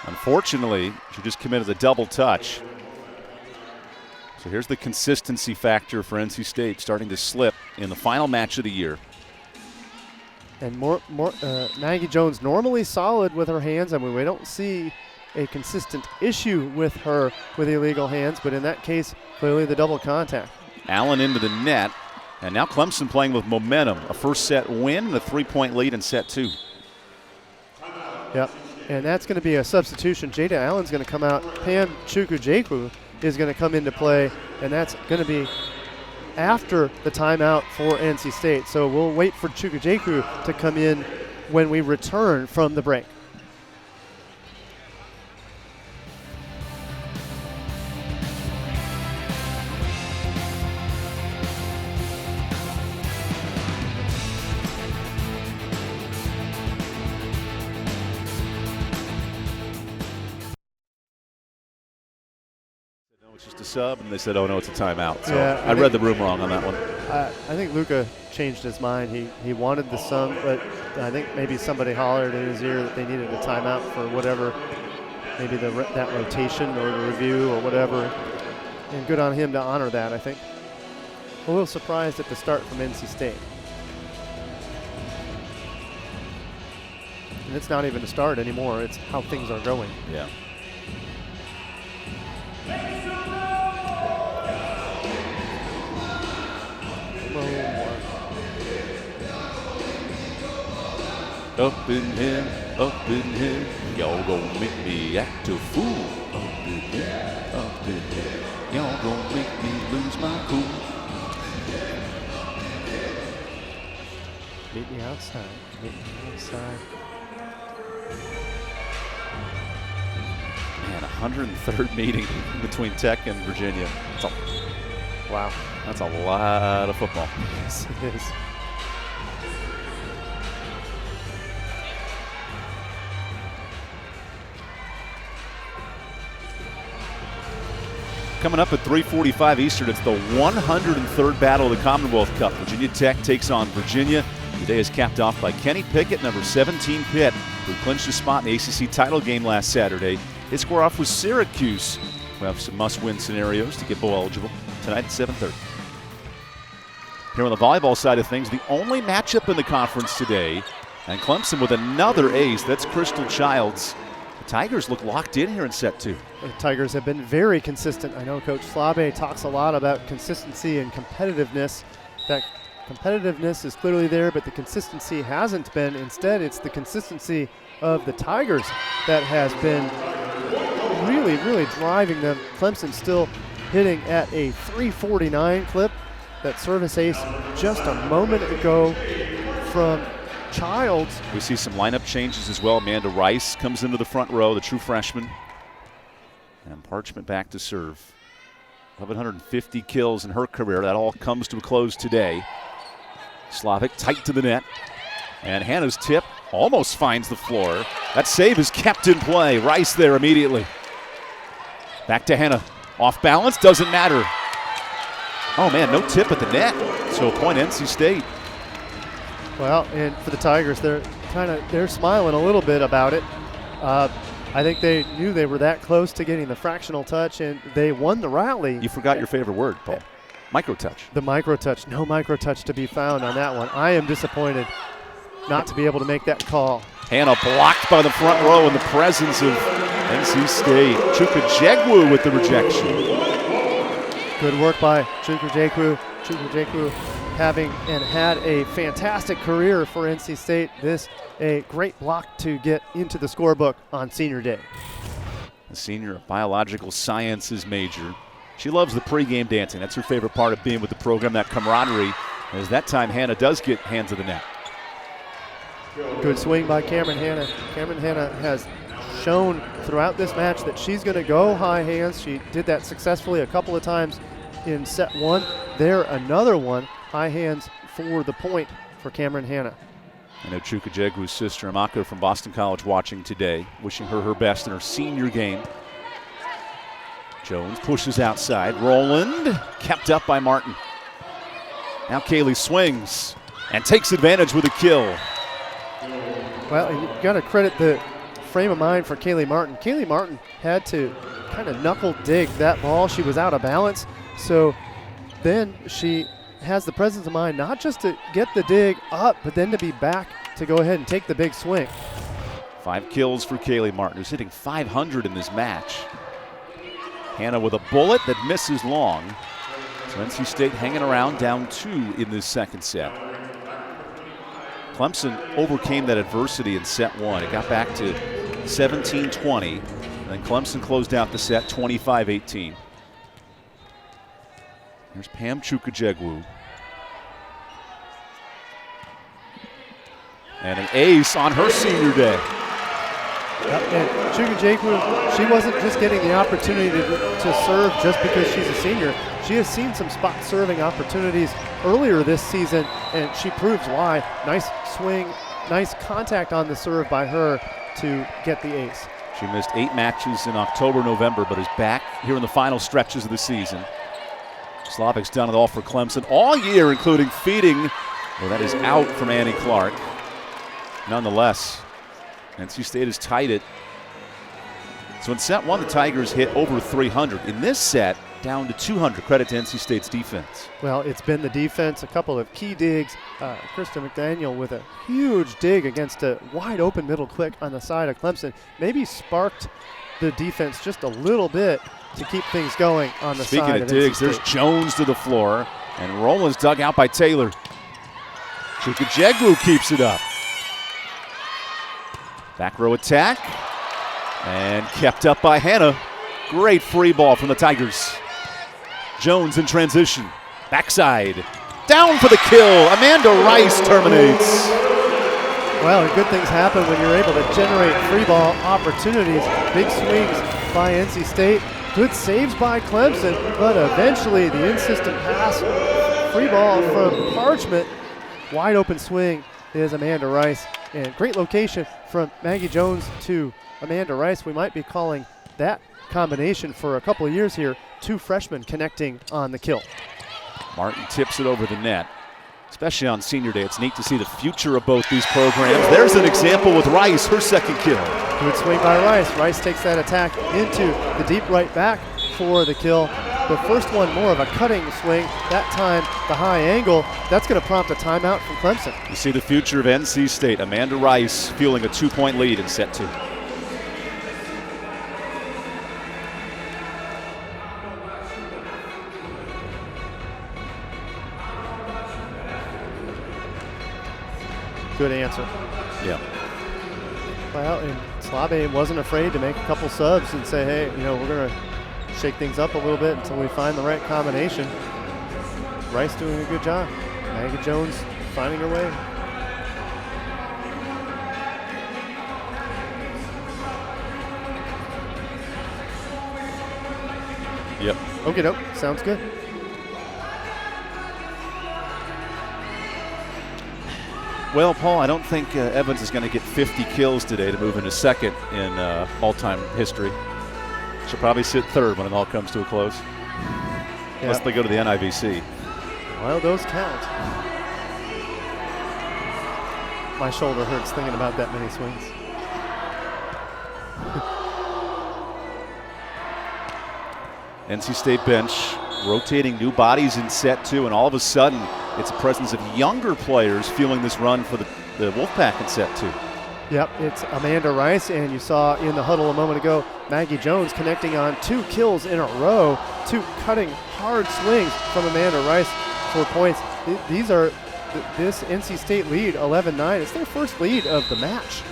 Unfortunately, she just committed a double touch. So here's the consistency factor for NC State starting to slip in the final match of the year. And Maggie Jones normally solid with her hands. I mean, we don't see a consistent issue with her with illegal hands, but in that case, clearly the double contact. Allen into the net, and now Clemson playing with momentum. A first set win and a 3-point lead in set 2. Yep, and that's going to be a substitution. Jada Allen's going to come out. Pam Chukwujekwu is going to come into play, and that's going to be after the timeout for NC State. So we'll wait for Chukwujekwu to come in when we return from the break. It's just a sub, and they said, oh no, it's a timeout. So yeah, I read the room wrong on that one. I think Luca changed his mind. He wanted the sub, but I think maybe somebody hollered in his ear that they needed a timeout for whatever, maybe that rotation or the review or whatever. And good on him to honor that, I think. A little surprised at the start from NC State. And it's not even a start anymore. It's how things are going. Yeah. Up in here, y'all gonna make me act a fool. Up in here, y'all gonna make me lose my cool. Meet me outside, meet me outside. Man, 103rd meeting between Tech and Virginia. Wow, that's a lot of football. Yes, it is. Coming up at 3:45 Eastern, it's the 103rd Battle of the Commonwealth Cup. Virginia Tech takes on Virginia. The day is capped off by Kenny Pickett, number 17 Pitt, who clinched a spot in the ACC title game last Saturday. They square off with Syracuse. We have some must-win scenarios to get bowl eligible tonight at 7:30. Here on the volleyball side of things, the only matchup in the conference today And Clemson with another ace. That's Crystal Childs. The Tigers look locked in here in set 2. The Tigers have been very consistent. I know Coach Slabe talks a lot about consistency and competitiveness. That competitiveness is clearly there, but the consistency hasn't been. Instead, it's the consistency of the Tigers that has been really, really driving them. Clemson still hitting at a 349 clip. That service ace just a moment ago from Childs. We see some lineup changes as well. Amanda Rice comes into the front row, the true freshman. And Parchment back to serve. 1,150 kills in her career. That all comes to a close today. Slavic tight to the net. And Hannah's tip almost finds the floor. That save is kept in play. Rice there immediately. Back to Hannah. Off balance, doesn't matter. Oh man, no tip at the net. So a point NC State. Well, and for the Tigers, they're smiling a little bit about it. I think they knew they were that close to getting the fractional touch, and they won the rally. You forgot your favorite word, Paul. Micro-touch. The micro-touch. No micro-touch to be found on that one. I am disappointed not to be able to make that call. Hannah blocked by the front row in the presence of NC State. Chukajegwu with the rejection. Good work by Chukajegwu. Chukajegwu having and had a fantastic career for NC State. This a great block to get into the scorebook on senior day. The senior, a biological sciences major. She loves the pregame dancing. That's her favorite part of being with the program, that camaraderie. As that time Hannah does get hands of the net. Good swing by Cameron Hannah. Cameron Hannah has shown throughout this match that she's going to go high hands. She did that successfully a couple of times in set 1. There, another one. High hands for the point for Cameron Hannah. I know Chukajegwu's sister, Amaka from Boston College, watching today, wishing her best in her senior game. Jones pushes outside. Roland kept up by Martin. Now Kaylee swings and takes advantage with a kill. Well, and you've got to credit the frame of mind for Kaylee Martin. Kaylee Martin had to kind of knuckle dig that ball. She was out of balance. So then she has the presence of mind not just to get the dig up, but then to be back to go ahead and take the big swing. 5 kills for Kaylee Martin, who's hitting .500 in this match. Hannah with a bullet that misses long. So NC State hanging around, down 2 in this second set. Clemson overcame that adversity in set 1. It got back to 17-20, and then Clemson closed out the set 25-18. Here's Pam Chukajegwu. And an ace on her senior day. And Chukajegwu, she wasn't just getting the opportunity to serve just because she's a senior. She has seen some spot serving opportunities earlier this season, and she proves why. Nice swing, nice contact on the serve by her to get the ace. She missed 8 matches in October, November, but is back here in the final stretches of the season. Slavic's done it all for Clemson all year, including feeding. Well, that is out from Annie Clark. Nonetheless, NC State has tied it. So in set 1, the Tigers hit over 300. In this set, down to 200. Credit to NC State's defense. Well, it's been the defense, a couple of key digs. Krista McDaniel with a huge dig against a wide open middle click on the side of Clemson. Maybe sparked the defense just a little bit to keep things going on the side of NC State. Speaking of digs, there's Jones to the floor, and Roland's dug out by Taylor. Chukajegwu keeps it up. Back row attack, and kept up by Hannah. Great free ball from the Tigers. Jones in transition, backside, down for the kill. Amanda Rice terminates. Well, good things happen when you're able to generate free ball opportunities. Big swings by NC State. Good saves by Clemson, but eventually the insistent pass, free ball from Parchment. Wide open swing is Amanda Rice. And great location from Maggie Jones to Amanda Rice. We might be calling that combination for a couple of years here. 2 freshmen connecting on the kill. Martin tips it over the net. Especially on senior day, it's neat to see the future of both these programs. There's an example with Rice, her second kill. Good swing by Rice. Rice takes that attack into the deep right back for the kill. The first one more of a cutting swing, that time the high angle. That's going to prompt a timeout from Clemson. You see the future of NC State. Amanda Rice fueling a 2-point lead in set 2. Good answer. Yeah. Well, and Slave wasn't afraid to make a couple subs and say, hey, you know, we're going to shake things up a little bit until we find the right combination. Rice doing a good job. Maggie Jones finding her way. Yep. Okay, doke. Sounds good. Well, Paul, I don't think Evans is going to get 50 kills today to move into second in all-time history. She'll probably sit third when it all comes to a close. Unless they go to the NIVC. Well, those count. My shoulder hurts thinking about that many swings. NC State bench rotating new bodies in set 2, and all of a sudden it's a presence of younger players fueling this run for the Wolfpack in set 2. Yep, it's Amanda Rice, and you saw in the huddle a moment ago, Maggie Jones connecting on 2 kills in a row, 2 cutting hard swings from Amanda Rice for points. These are this NC State lead, 11-9. It's their first lead of the match.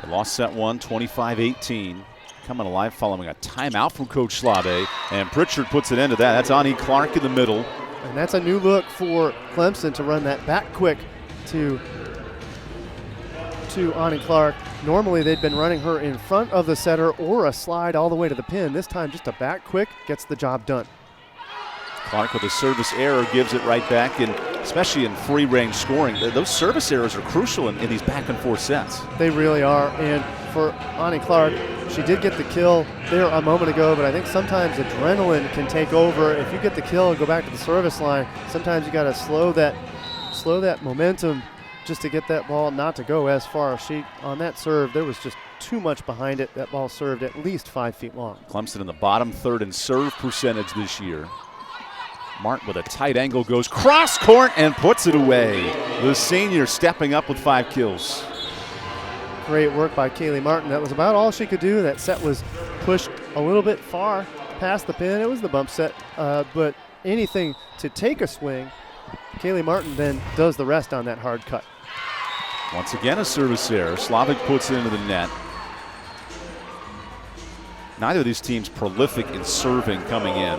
They lost set 1, 25-18. Coming alive following a timeout from Coach Slave, and Pritchard puts an end to that. That's Ani Clark in the middle. And that's a new look for Clemson to run that back quick to Ani Clark. Normally they'd been running her in front of the setter or a slide all the way to the pin. This time just a back quick gets the job done. Clark with a service error gives it right back, and especially in free range scoring, those service errors are crucial in these back and forth sets. They really are, and for Ani Clark, she did get the kill there a moment ago, but I think sometimes adrenaline can take over. If you get the kill and go back to the service line, sometimes you got to slow that momentum just to get that ball not to go as far. On that serve, there was just too much behind it. That ball served at least 5 feet long. Clemson in the bottom third in serve percentage this year. Martin with a tight angle goes cross court and puts it away. The senior stepping up with 5 kills. Great work by Kaylee Martin. That was about all she could do. That set was pushed a little bit far past the pin. It was the bump set, but anything to take a swing, Kaylee Martin then does the rest on that hard cut. Once again, a service error. Slavic puts it into the net. Neither of these teams prolific in serving coming in.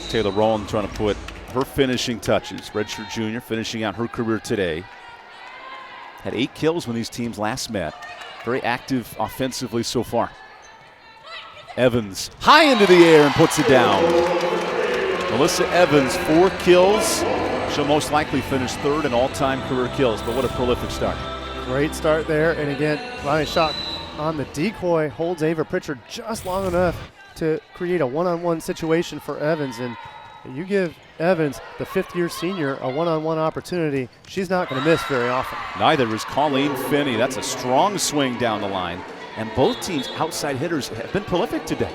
Taylor Rowland trying to put her finishing touches. Redshirt junior finishing out her career today. Had 8 kills when these teams last met. Very active offensively so far. Evans high into the air and puts it down. Melissa Evans, 4 kills. She'll most likely finish third in all-time career kills, but what a prolific start. Great start there, and again, Ronnie Schock on the decoy holds Ava Pritchard just long enough to create a one-on-one situation for Evans, and you give Evans, the 5th-year senior, a one-on-one opportunity, she's not going to miss very often. Neither is Colleen Finney. That's a strong swing down the line, and both teams' outside hitters have been prolific today.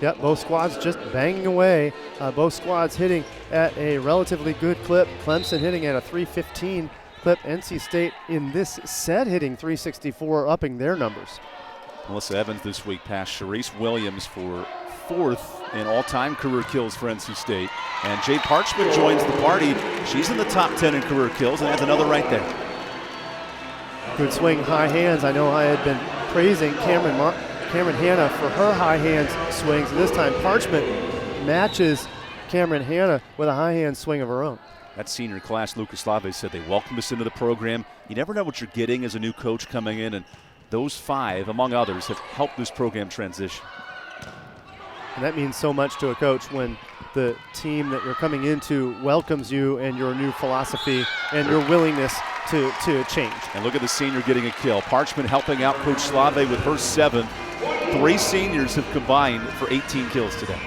Yep, both squads just banging away. Both squads hitting at a relatively good clip. Clemson hitting at a 315 clip. NC State in this set hitting 364, upping their numbers. Melissa Evans this week passed Sharice Williams for 4th in all-time career kills for NC State. And Jay Parchment joins the party. She's in the top 10 in career kills and adds another right there. Good swing, high hands. I know I had been praising Cameron Hanna for her high hands swings. And this time Parchment matches Cameron Hanna with a high hand swing of her own. That senior class, Lucas Slave said they welcomed us into the program. You never know what you're getting as a new coach coming in, and those 5, among others, have helped this program transition. And that means so much to a coach when the team that you're coming into welcomes you and your new philosophy and your willingness to change. And look at the senior getting a kill. Parchment helping out Coach Slave with her 7th. 3 seniors have combined for 18 kills today.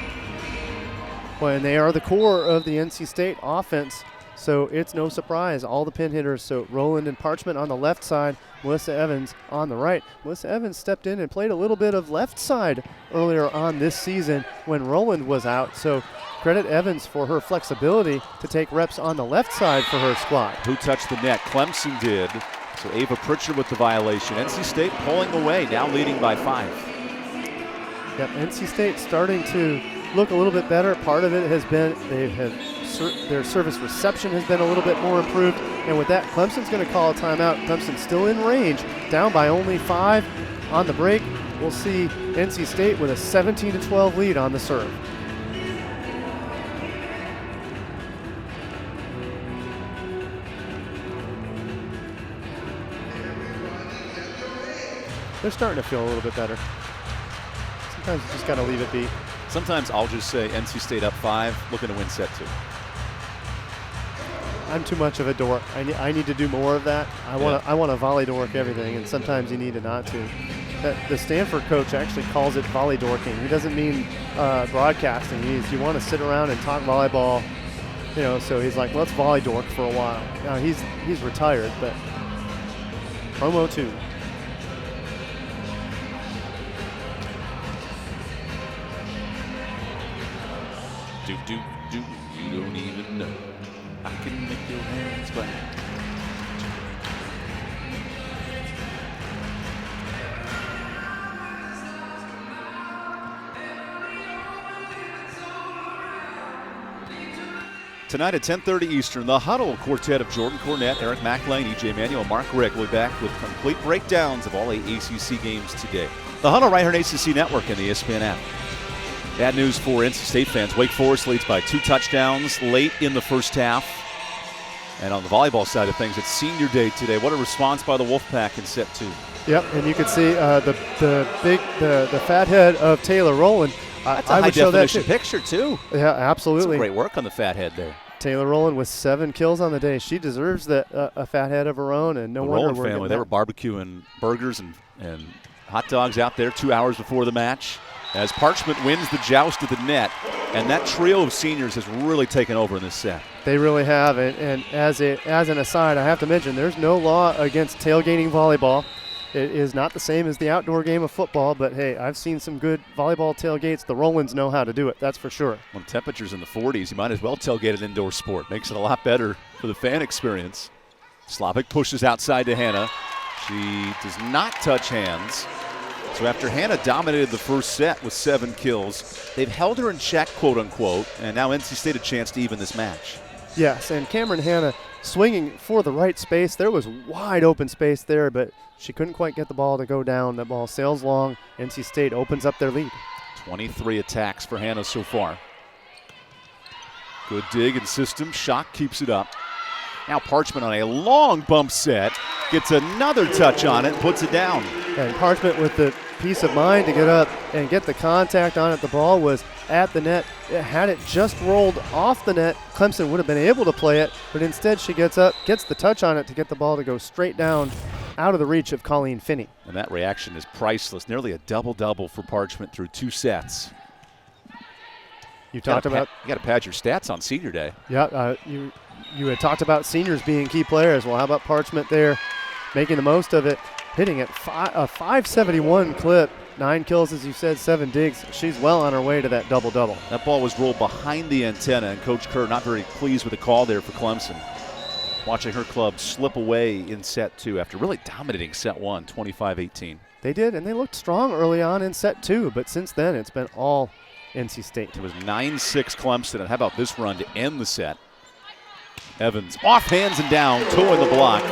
Well, and they are the core of the NC State offense. So it's no surprise, all the pin hitters. So Rowland and Parchment on the left side, Melissa Evans on the right. Melissa Evans stepped in and played a little bit of left side earlier on this season when Rowland was out. So credit Evans for her flexibility to take reps on the left side for her squad. Who touched the net? Clemson did. So Ava Pritchard with the violation. NC State pulling away, now leading by 5. Yep, NC State starting to look a little bit better. Part of it has been their service reception has been a little bit more improved. And with that, Clemson's going to call a timeout. Clemson still in range, down by only 5 on the break. We'll see NC State with a 17-12 lead on the serve. They're starting to feel a little bit better. Sometimes you just got to leave it be. Sometimes I'll just say NC State up 5, looking to win set 2. I'm too much of a dork. I need to do more of that. I want to volley dork everything, and sometimes you need to not to. The Stanford coach actually calls it volley dorking. He doesn't mean broadcasting. You want to sit around and talk volleyball, so he's like, let's volley dork for a while. Now he's retired, but promo 2. Do, you don't even know. I can make your hands clap. Tonight at 10:30 Eastern, the Huddle quartet of Jordan Cornett, Eric McLean, EJ Manuel, Mark Rick will be back with complete breakdowns of all 8 ACC games today. The Huddle right here on ACC Network and the ESPN app. Bad news for NC State fans. Wake Forest leads by 2 touchdowns late in the first half. And on the volleyball side of things, it's senior day today. What a response by the Wolfpack in set 2. Yep, and you can see the fat head of Taylor Rowland. That's a high-definition picture, too. Yeah, absolutely. Some great work on the fat head there. Taylor Rowland with 7 kills on the day. She deserves a fat head of her own, and no wonder we're family. They were barbecuing burgers and hot dogs out there 2 hours before the match. As Parchment wins the joust at the net, and that trio of seniors has really taken over in this set. They really have, and as an aside, I have to mention there's no law against tailgating volleyball. It is not the same as the outdoor game of football, but hey, I've seen some good volleyball tailgates. The Rowlands know how to do it, that's for sure. When temperatures in the 40s, you might as well tailgate an indoor sport. Makes it a lot better for the fan experience. Slavik pushes outside to Hannah. She does not touch hands. So after Hannah dominated the first set with 7 kills, they've held her in check, quote unquote, and now NC State a chance to even this match. Yes, and Cameron Hannah swinging for the right space. There was wide open space there, but she couldn't quite get the ball to go down. The ball sails long. NC State opens up their lead. 23 attacks for Hannah so far. Good dig and system. Shock keeps it up. Now Parchment on a long bump set. Gets another touch on it and puts it down. And Parchment with the peace of mind to get up and get the contact on it. The ball was at the net. Had it just rolled off the net, Clemson would have been able to play it, but instead she gets up, gets the touch on it to get the ball to go straight down out of the reach of Colleen Finney. And that reaction is priceless. Nearly a double-double for Parchment through 2 sets. You got to pad your stats on senior day. Yeah, you had talked about seniors being key players. Well, how about Parchment there making the most of it, hitting at a 571 clip, 9 kills, as you said, 7 digs. She's well on her way to that double-double. That ball was rolled behind the antenna, and Coach Kerr not very pleased with the call there for Clemson. Watching her club slip away in set 2 after really dominating set 1, 25-18. They did, and they looked strong early on in set 2, but since then it's been all NC State. It was 9-6 Clemson, and how about this run to end the set? Evans off hands and down, toe in the block.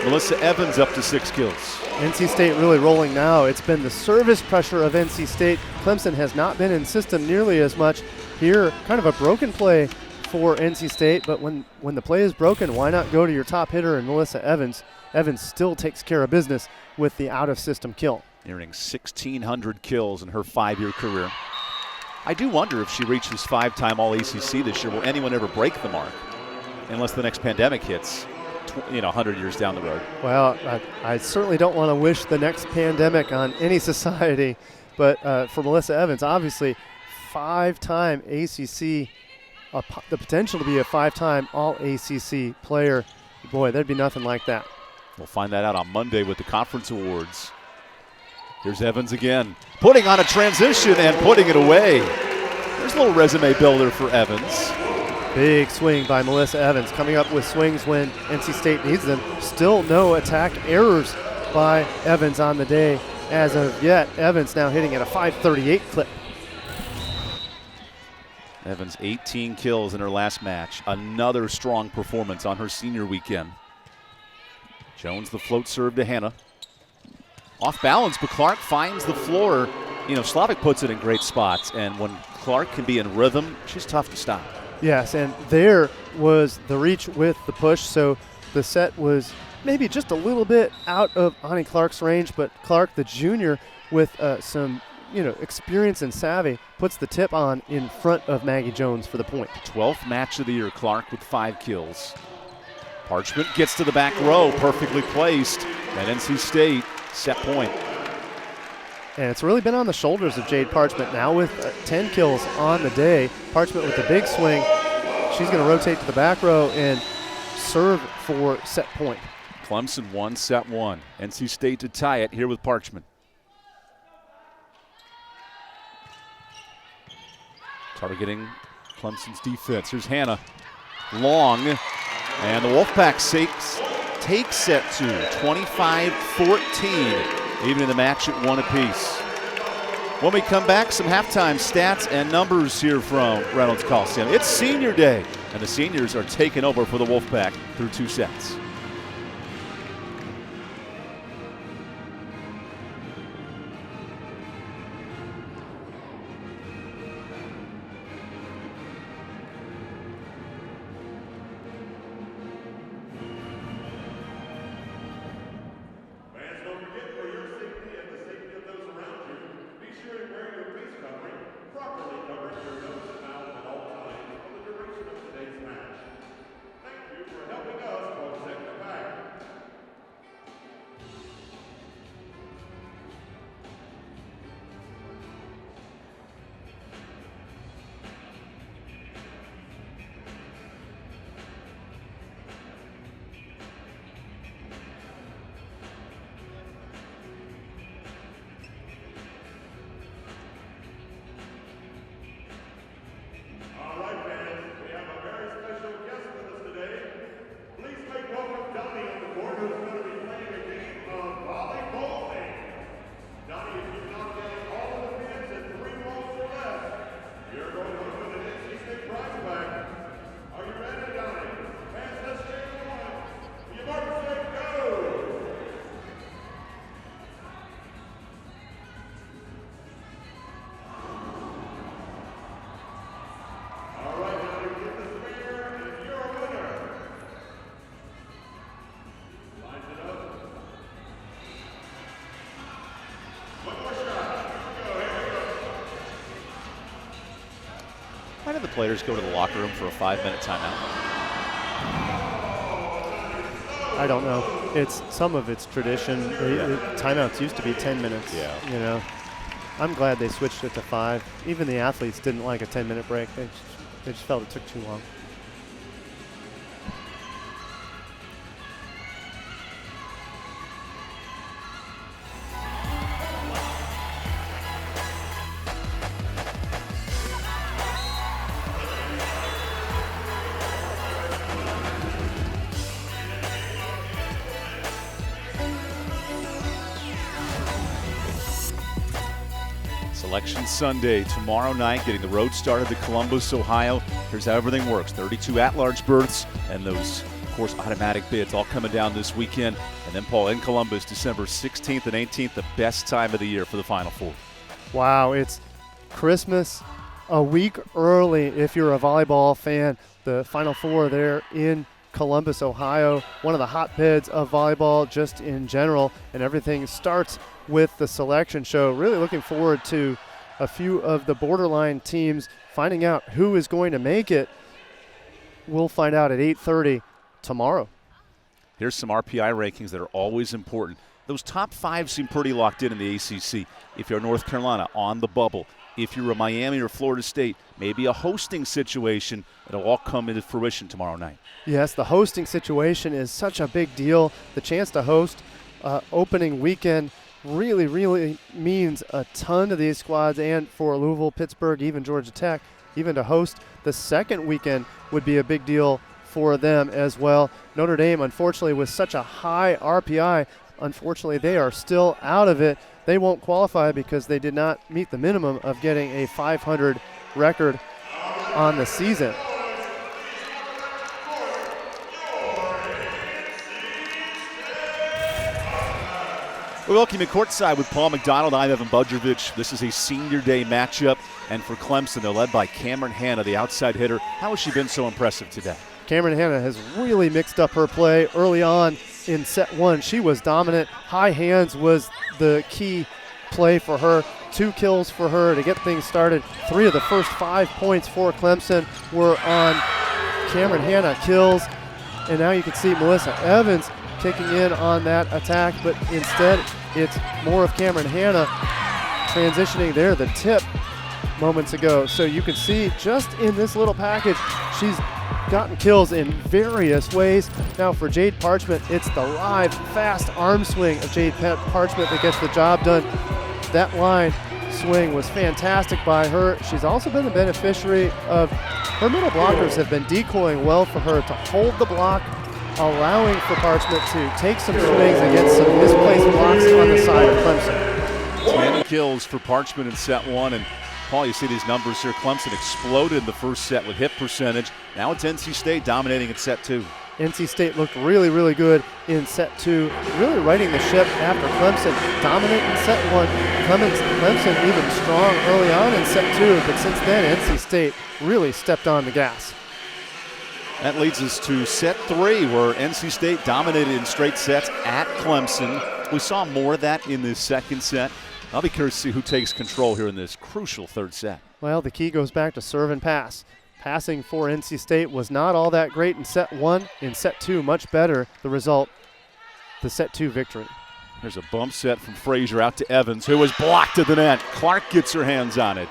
Melissa Evans up to 6 kills. NC State really rolling now. It's been the service pressure of NC State. Clemson has not been in system nearly as much. Here, kind of a broken play for NC State, but when the play is broken, why not go to your top hitter and Melissa Evans? Evans still takes care of business with the out-of-system kill. Nearing 1,600 kills in her 5-year career. I do wonder if she reaches 5-time All-ACC this year. Will anyone ever break the mark? Unless the next pandemic hits, 100 years down the road. Well, I certainly don't want to wish the next pandemic on any society, but for Melissa Evans, obviously 5-time ACC the potential to be a 5-time All-ACC player. Boy, there'd be nothing like that. We'll find that out on Monday with the conference awards. Here's Evans again, putting on a transition and putting it away. There's a little resume builder for Evans. Big swing by Melissa Evans, coming up with swings when NC State needs them. Still no attack errors by Evans on the day. As of yet, Evans now hitting at a .538 clip. Evans 18 kills in her last match. Another strong performance on her senior weekend. Jones the float serve to Hannah. Off balance, but Clark finds the floor. You know, Slavic puts it in great spots, and when Clark can be in rhythm, she's tough to stop. Yes, and there was the reach with the push, so the set was maybe just a little bit out of Ani Clark's range, but Clark, the junior, with some experience and savvy, puts the tip on in front of Maggie Jones for the point. 12th match of the year, Clark with 5 kills. Parchment gets to the back row, perfectly placed, and NC State set point. And it's really been on the shoulders of Jade Parchment now with 10 kills on the day. Parchment with the big swing. She's going to rotate to the back row and serve for set point. Clemson won set 1. NC State to tie it here with Parchment. Targeting Clemson's defense. Here's Hannah. Long. And the Wolfpack takes set 2, 25-14. Even in the match at 1 apiece. When we come back, some halftime stats and numbers here from Reynolds Coliseum. It's senior day, and the seniors are taking over for the Wolfpack through 2 sets. Why did the players go to the locker room for a 5-minute timeout? I don't know. Some of it's tradition. Timeouts used to be 10 minutes. Yeah. I'm glad they switched it to 5. Even the athletes didn't like a 10-minute break. They just felt it took too long. Selection Sunday, tomorrow night, getting the road started to Columbus, Ohio. Here's how everything works. 32 at-large berths and those, of course, automatic bids all coming down this weekend. And then, Paul, in Columbus, December 16th and 18th, the best time of the year for the Final Four. Wow, it's Christmas a week early if you're a volleyball fan. The Final Four there in Columbus, Ohio, one of the hotbeds of volleyball just in general, and everything starts with the selection show. Really looking forward to a few of the borderline teams finding out who is going to make it. We'll find out at 8:30 tomorrow. Here's some RPI rankings that are always important. those top 5 seem pretty locked in the ACC. If you're North Carolina, on the bubble. If you're a Miami or Florida State, maybe a hosting situation, it'll all come into fruition tomorrow night. Yes, the hosting situation is such a big deal. The chance to host opening weekend really means a ton to these squads, and for Louisville, Pittsburgh, even Georgia Tech. Even to host the second weekend would be a big deal for them as well. Notre Dame, unfortunately, with such a high RPI, unfortunately, they are still out of it. They won't qualify because they did not meet the minimum of getting a 500 record on the season. We welcome you courtside with Paul McDonald. I'm Evan Budrovich. This is a senior day matchup, and for Clemson, they're led by Cameron Hanna, the outside hitter. How has she been so impressive today? Cameron Hanna has really mixed up her play early on in set 1. She was dominant. High hands was the key play for her. 2 kills for her to get things started. 3 of the first 5 points for Clemson were on Cameron Hanna kills. And now you can see Melissa Evans kicking in on that attack, but instead it's more of Cameron Hanna transitioning there, the tip moments ago. So you can see just in this little package, she's gotten kills in various ways. Now for Jade Parchment, it's the live, fast arm swing of Jade Parchment that gets the job done. That line swing was fantastic by her. She's also been the beneficiary of her middle blockers have been decoying well for her to hold the block, allowing for Parchment to take some swings against some misplaced blocks on the side of Clemson. 10 kills for Parchment in set 1, and Paul, you see these numbers here. Clemson exploded in the first set with hit percentage. Now it's NC State dominating in set 2. NC State looked really good in set 2, really righting the ship after Clemson dominant in set 1. Clemson even strong early on in set 2, but since then NC State really stepped on the gas. That leads us to set 3, where NC State dominated in straight sets at Clemson. We saw more of that in this second set. I'll be curious to see who takes control here in this crucial third set. Well, the key goes back to serve and pass. Passing for NC State was not all that great in set 1. In set 2, much better. The result, the set 2 victory. There's a bump set from Frazier out to Evans, who was blocked at the net. Clark gets her hands on it.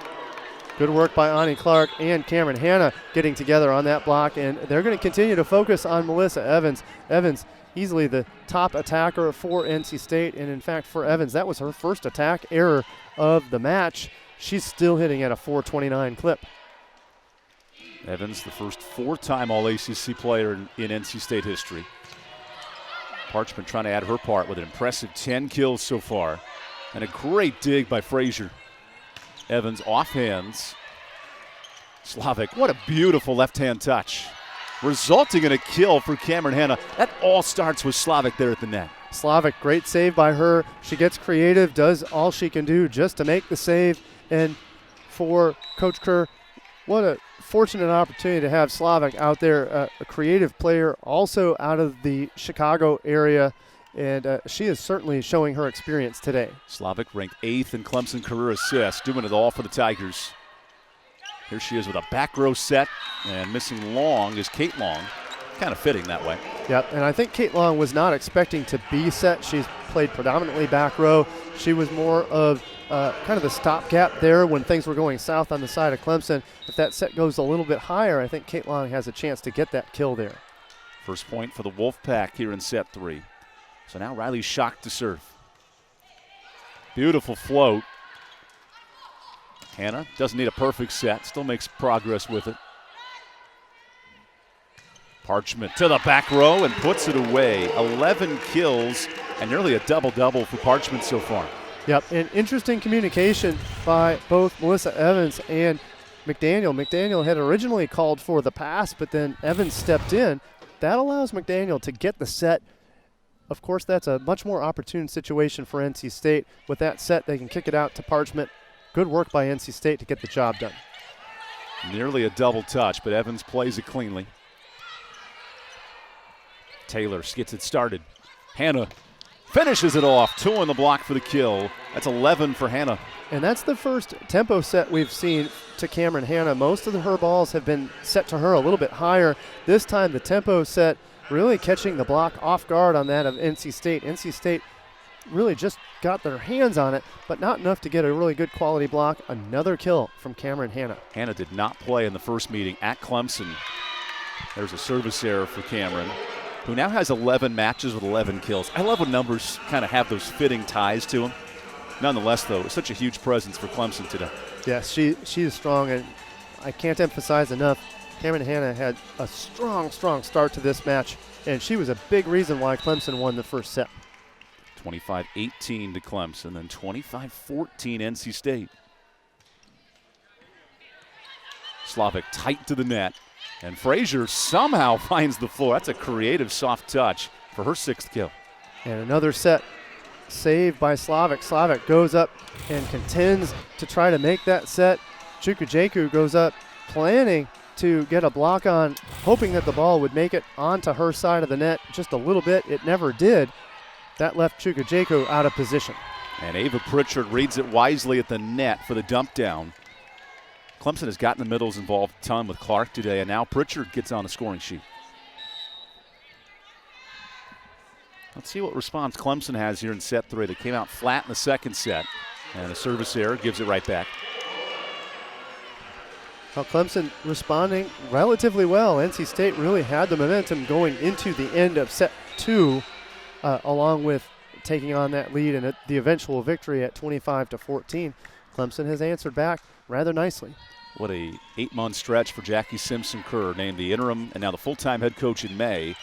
Good work by Ani Clark and Cameron Hanna getting together on that block, and they're going to continue to focus on Melissa Evans. Evans, easily the top attacker for NC State, and in fact for Evans, that was her first attack error of the match. She's still hitting at a .429 clip. Evans, the first 4-time All-ACC player in NC State history. Parchment trying to add her part with an impressive 10 kills so far, and a great dig by Frazier. Evans off hands. Slavic, what a beautiful left-hand touch, resulting in a kill for Cameron Hanna. That all starts with Slavic there at the net. Slavic, great save by her. She gets creative, does all she can do just to make the save. And for Coach Kerr, what a fortunate opportunity to have Slavic out there, a creative player, also out of the Chicago area. And she is certainly showing her experience today. Slavic ranked 8th in Clemson career assists, doing it all for the Tigers. Here she is with a back row set, and missing Long is Kate Long. Kind of fitting that way. Yep, and I think Kate Long was not expecting to be set. She's played predominantly back row. She was more of kind of the stopgap there when things were going south on the side of Clemson. If that set goes a little bit higher, I think Kate Long has a chance to get that kill there. First point for the Wolfpack here in set 3. So now Riley Schock to serve. Beautiful float. Hanna doesn't need a perfect set, still makes progress with it. Parchment to the back row and puts it away. 11 kills and nearly a double-double for Parchment so far. Yep, and interesting communication by both Melissa Evans and McDaniel. McDaniel had originally called for the pass, but then Evans stepped in. That allows McDaniel to get the set. Of course, that's a much more opportune situation for NC State. With that set, they can kick it out to Parchment. Good work by NC State to get the job done. Nearly a double touch, but Evans plays it cleanly. Taylor gets it started. Hanna finishes it off. 2 on the block for the kill. That's 11 for Hanna. And that's the first tempo set we've seen to Cameron Hanna. Most of her balls have been set to her a little bit higher. This time the tempo set really catching the block off guard on that of NC State. NC State really just got their hands on it, but not enough to get a really good quality block. Another kill from Cameron Hanna. Hanna did not play in the first meeting at Clemson. There's a service error for Cameron, who now has 11 matches with 11 kills. I love when numbers kind of have those fitting ties to them. Nonetheless, though, it's such a huge presence for Clemson today. Yes, she is strong, and I can't emphasize enough, Cameron Hanna had a strong start to this match, and she was a big reason why Clemson won the first set. 25-18 to Clemson, then 25-14 NC State. Slavic tight to the net, and Frazier somehow finds the floor. That's a creative soft touch for her 6th kill. And another set saved by Slavic. Slavic goes up and contends to try to make that set. Chukwujeku goes up planning to get a block on, hoping that the ball would make it onto her side of the net just a little bit. It never did. That left Chukwujeku out of position. And Ava Pritchard reads it wisely at the net for the dump down. Clemson has gotten the middles involved a ton with Clark today, and now Pritchard gets on the scoring sheet. Let's see what response Clemson has here in set 3. They came out flat in the second set, and a service error gives it right back. Well, Clemson responding relatively well. NC State really had the momentum going into the end of set 2, along with taking on that lead and the eventual victory at 25-14. Clemson has answered back rather nicely. What a 8-month stretch for Jackie Simpson-Kerr, named the interim and now the full-time head coach in May.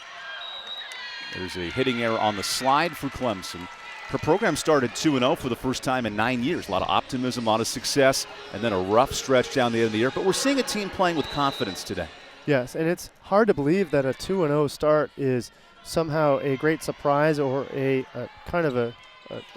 There's a hitting error on the slide for Clemson. Her program started 2-0 for the first time in 9 years. A lot of optimism, a lot of success, and then a rough stretch down the end of the year. But we're seeing a team playing with confidence today. Yes, and it's hard to believe that a 2-0 start is somehow a great surprise or a kind of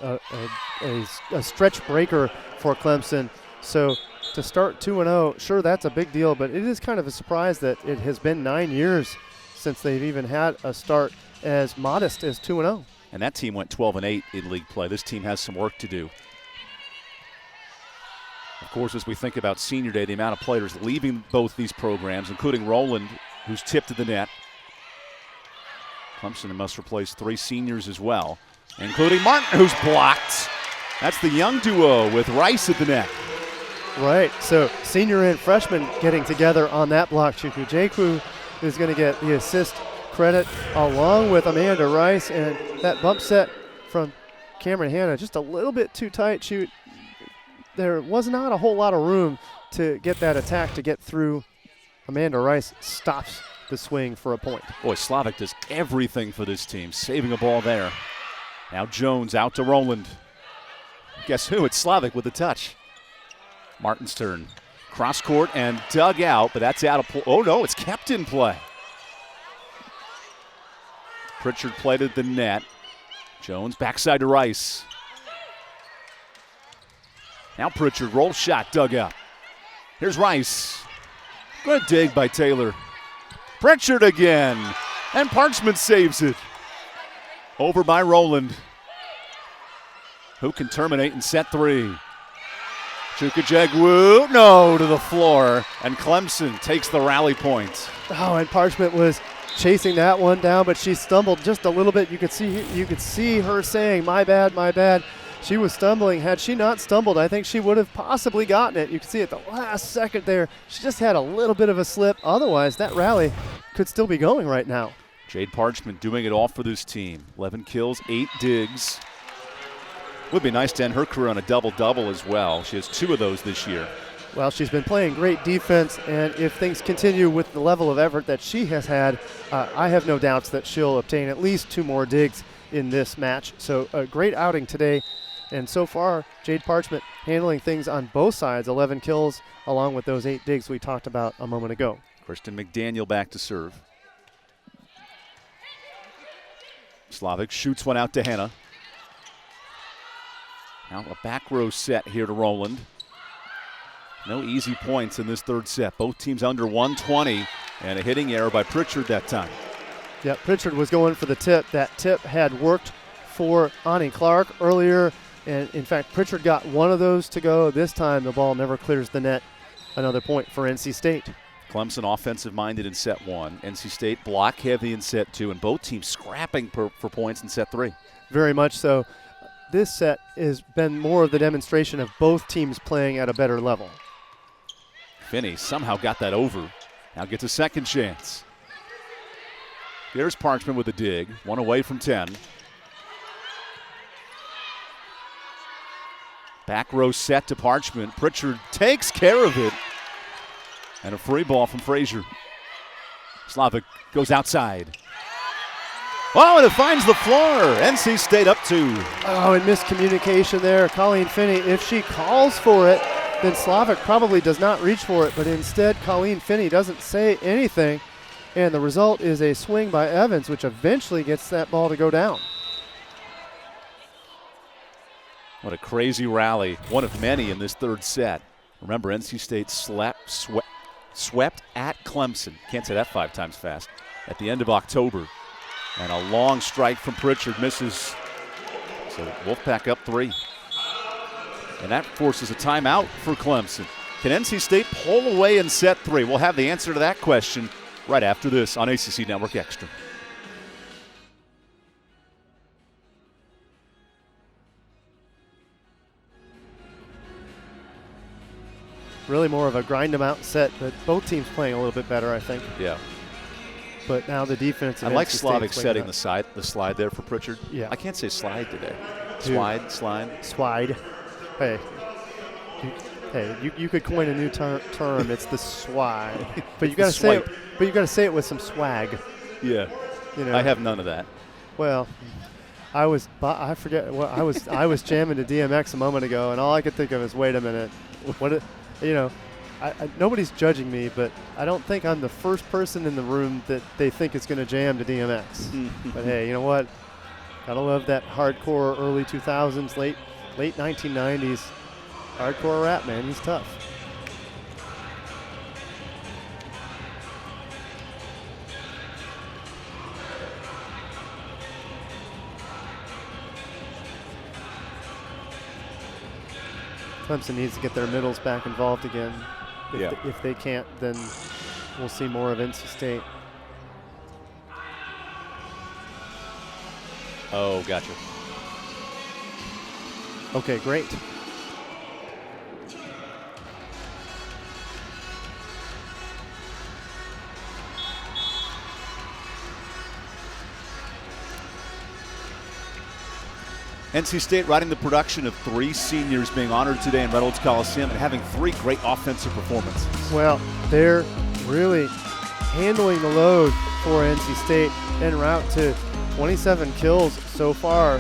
a stretch breaker for Clemson. So to start 2-0, sure, that's a big deal, but it is kind of a surprise that it has been 9 years since they've even had a start as modest as 2-0. And that team went 12-8 in league play. This team has some work to do. Of course, as we think about senior day, the amount of players leaving both these programs, including Rowland, who's tipped to the net. Clemson must replace 3 seniors as well, including Martin, who's blocked. That's the young duo with Rice at the net. Right, so senior and freshman getting together on that block. Chukwujeku is going to get the assist credit along with Amanda Rice, and that bump set from Cameron Hanna just a little bit too tight. There was not a whole lot of room to get that attack to get through. Amanda Rice stops the swing for a point. Boy, Slavic does everything for this team, saving a ball there. Now Jones out to Rowland. Guess who? It's Slavic with the touch. Martin's turn. Cross court and dug out, but that's out of play. Oh no, it's kept in play. Pritchard played at the net. Jones backside to Rice. Now Pritchard, roll shot, dug out. Here's Rice. Good dig by Taylor. Pritchard again, and Parchment saves it. Over by Rowland, who can terminate in set 3. Chukwujeku, no, to the floor, and Clemson takes the rally point. Oh, and Parchment was chasing that one down, but she stumbled just a little bit. You could see her saying, "My bad, my bad." She was stumbling. Had she not stumbled, I think she would have possibly gotten it. You can see at the last second there, she just had a little bit of a slip. Otherwise, that rally could still be going right now. Jade Parchment doing it all for this team. 11 kills, 8 digs. Would be nice to end her career on a double-double as well. She has 2 of those this year. Well, she's been playing great defense, and if things continue with the level of effort that she has had, I have no doubts that she'll obtain at least 2 more digs in this match. So a great outing today. And so far, Jade Parchment handling things on both sides, 11 kills, along with those 8 digs we talked about a moment ago. Kristen McDaniel back to serve. Slavic shoots one out to Hanna. Now a back row set here to Rowland. No easy points in this third set. Both teams under 120, and a hitting error by Pritchard that time. Yeah, Pritchard was going for the tip. That tip had worked for Ani Clark earlier, and in fact, Pritchard got one of those to go. This time, the ball never clears the net. Another point for NC State. Clemson offensive-minded in set 1. NC State block-heavy in set 2, and both teams scrapping for points in set 3. Very much so. this set has been more of the demonstration of both teams playing at a better level. Finney somehow got that over. Now gets a second chance. Here's Parchman with a dig. 1 away from 10. Back row set to Parchman. Pritchard takes care of it. And a free ball from Frazier. Slavic goes outside. Oh, and it finds the floor. NC State up 2. Oh, and miscommunication there. Colleen Finney, if she calls for it, then Slavic probably does not reach for it, but instead Colleen Finney doesn't say anything, and the result is a swing by Evans, which eventually gets that ball to go down. What a crazy rally. One of many in this third set. Remember, NC State swept at Clemson. Can't say that 5 times fast. At the end of October. And a long strike from Pritchard misses. So Wolfpack up 3. And that forces a timeout for Clemson. Can NC State pull away in set 3? We'll have the answer to that question right after this on ACC Network Extra. Really more of a grind them out set, but both teams playing a little bit better, I think. Yeah. But now the defense. I like Slavic setting the slide there for Pritchard. Yeah. I can't say slide today. Dude. Slide. Hey. You could coin a new term. It's the swide. But you got to say it. But you got to say it with some swag. Yeah. You know. I have none of that. Well, I was jamming to DMX a moment ago, and all I could think of is, wait a minute, nobody's judging me, but I don't think I'm the first person in the room that they think is going to jam to DMX. But hey, you know what? Gotta love that hardcore early 2000s, late 1990s hardcore rap, man. He's tough. Clemson needs to get their middles back involved again. If they can't, then we'll see more of NC State. Oh, gotcha. Okay, great. NC State riding the production of 3 seniors being honored today in Reynolds Coliseum and having 3 great offensive performances. Well, they're really handling the load for NC State en route to 27 kills so far,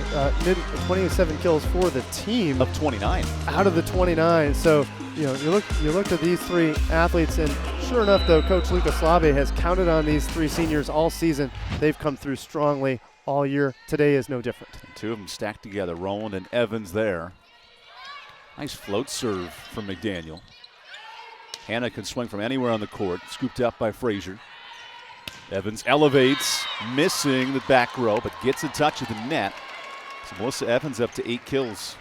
27 kills for the team. Of 29. Out of the 29. So, you look at these 3 athletes, and sure enough, though, Coach Luca Slave has counted on these 3 seniors all season. They've come through strongly all year. Today is no different. 2 of them stacked together, Rowland and Evans there. Nice float serve from McDaniel. Hannah can swing from anywhere on the court, scooped up by Frazier. Evans elevates, missing the back row, but gets a touch of the net. So Melissa Evans up to 8 kills.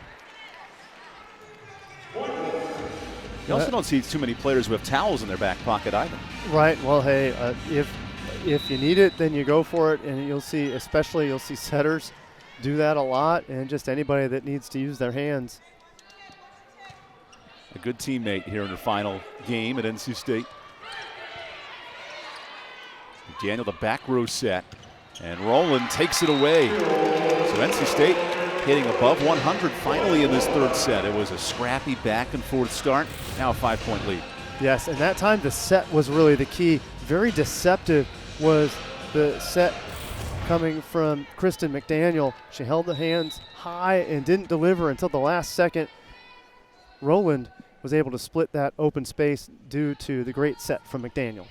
You also don't see too many players who have towels in their back pocket either. Right. Well, hey, if you need it, then you go for it, and you'll see setters do that a lot, and just anybody that needs to use their hands. A good teammate here in the final game at NC State. McDaniel, the back row set, and Rowland takes it away. So NC State hitting above 100 finally in this third set. It was a scrappy back and forth start, now a 5-point lead. Yes, and that time the set was really the key. Very deceptive was the set coming from Kristen McDaniel. She held the hands high and didn't deliver until the last second. Rowland was able to split that open space due to the great set from McDaniel.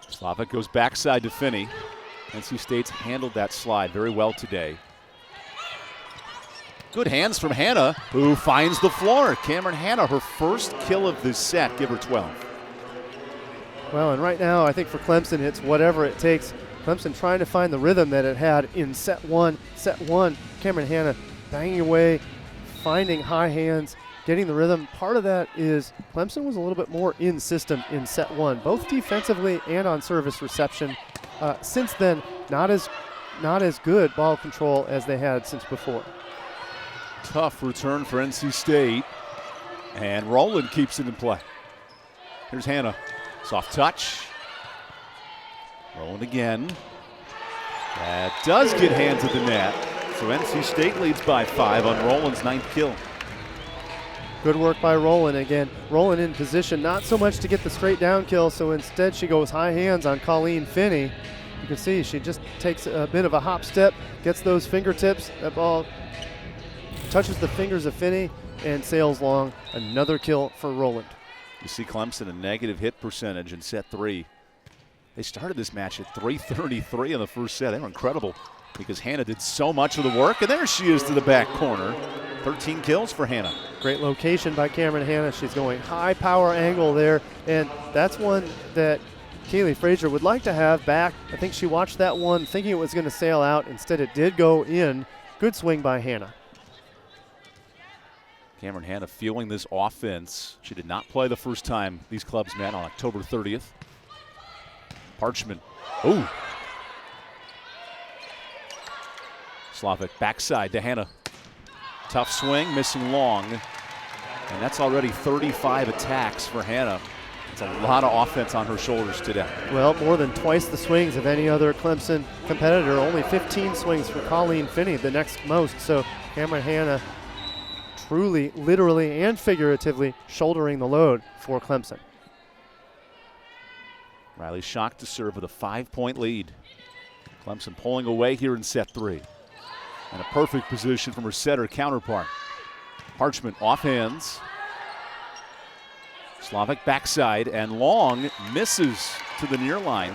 Slavic goes backside to Finney. NC State's handled that slide very well today. Good hands from Hannah, who finds the floor. Cameron Hannah, her first kill of this set, give her 12. Well, and right now, I think for Clemson, it's whatever it takes. Clemson trying to find the rhythm that it had in set one. Set 1, Cameron Hannah banging away, finding high hands, getting the rhythm. Part of that is Clemson was a little bit more in system in set 1, both defensively and on service reception. Since then, not as not as good ball control as they had since before. Tough return for NC State. And Rowland keeps it in play. Here's Hannah. Soft touch. Rowland again. That does get hands at the net. So NC State leads by 5 on Rowland's 9th kill. Good work by Rowland again. Rowland in position, not so much to get the straight down kill, so instead she goes high hands on Colleen Finney. You can see she just takes a bit of a hop step, gets those fingertips. That ball touches the fingers of Finney and sails long. Another kill for Rowland. You see Clemson a negative hit percentage in set 3. They started this match at .333 in the first set. They were incredible because Hannah did so much of the work, and there she is to the back corner. 13 kills for Hannah. Great location by Cameron Hannah. She's going high power angle there, and that's one that Kaylee Frazier would like to have back. I think she watched that one thinking it was going to sail out. Instead, it did go in. Good swing by Hannah. Cameron Hannah fueling this offense. She did not play the first time these clubs met on October 30th. Parchment. Ooh. Slavic backside to Hannah. Tough swing, missing long. And that's already 35 attacks for Hannah. It's a lot of offense on her shoulders today. Well, more than twice the swings of any other Clemson competitor. Only 15 swings for Colleen Finney, the next most. So Cameron Hannah truly, literally, and figuratively shouldering the load for Clemson. Riley Schock to serve with a 5-point lead. Clemson pulling away here in set 3. And a perfect position from her setter counterpart. Parchment off hands. Slavic backside, and long misses to the near line.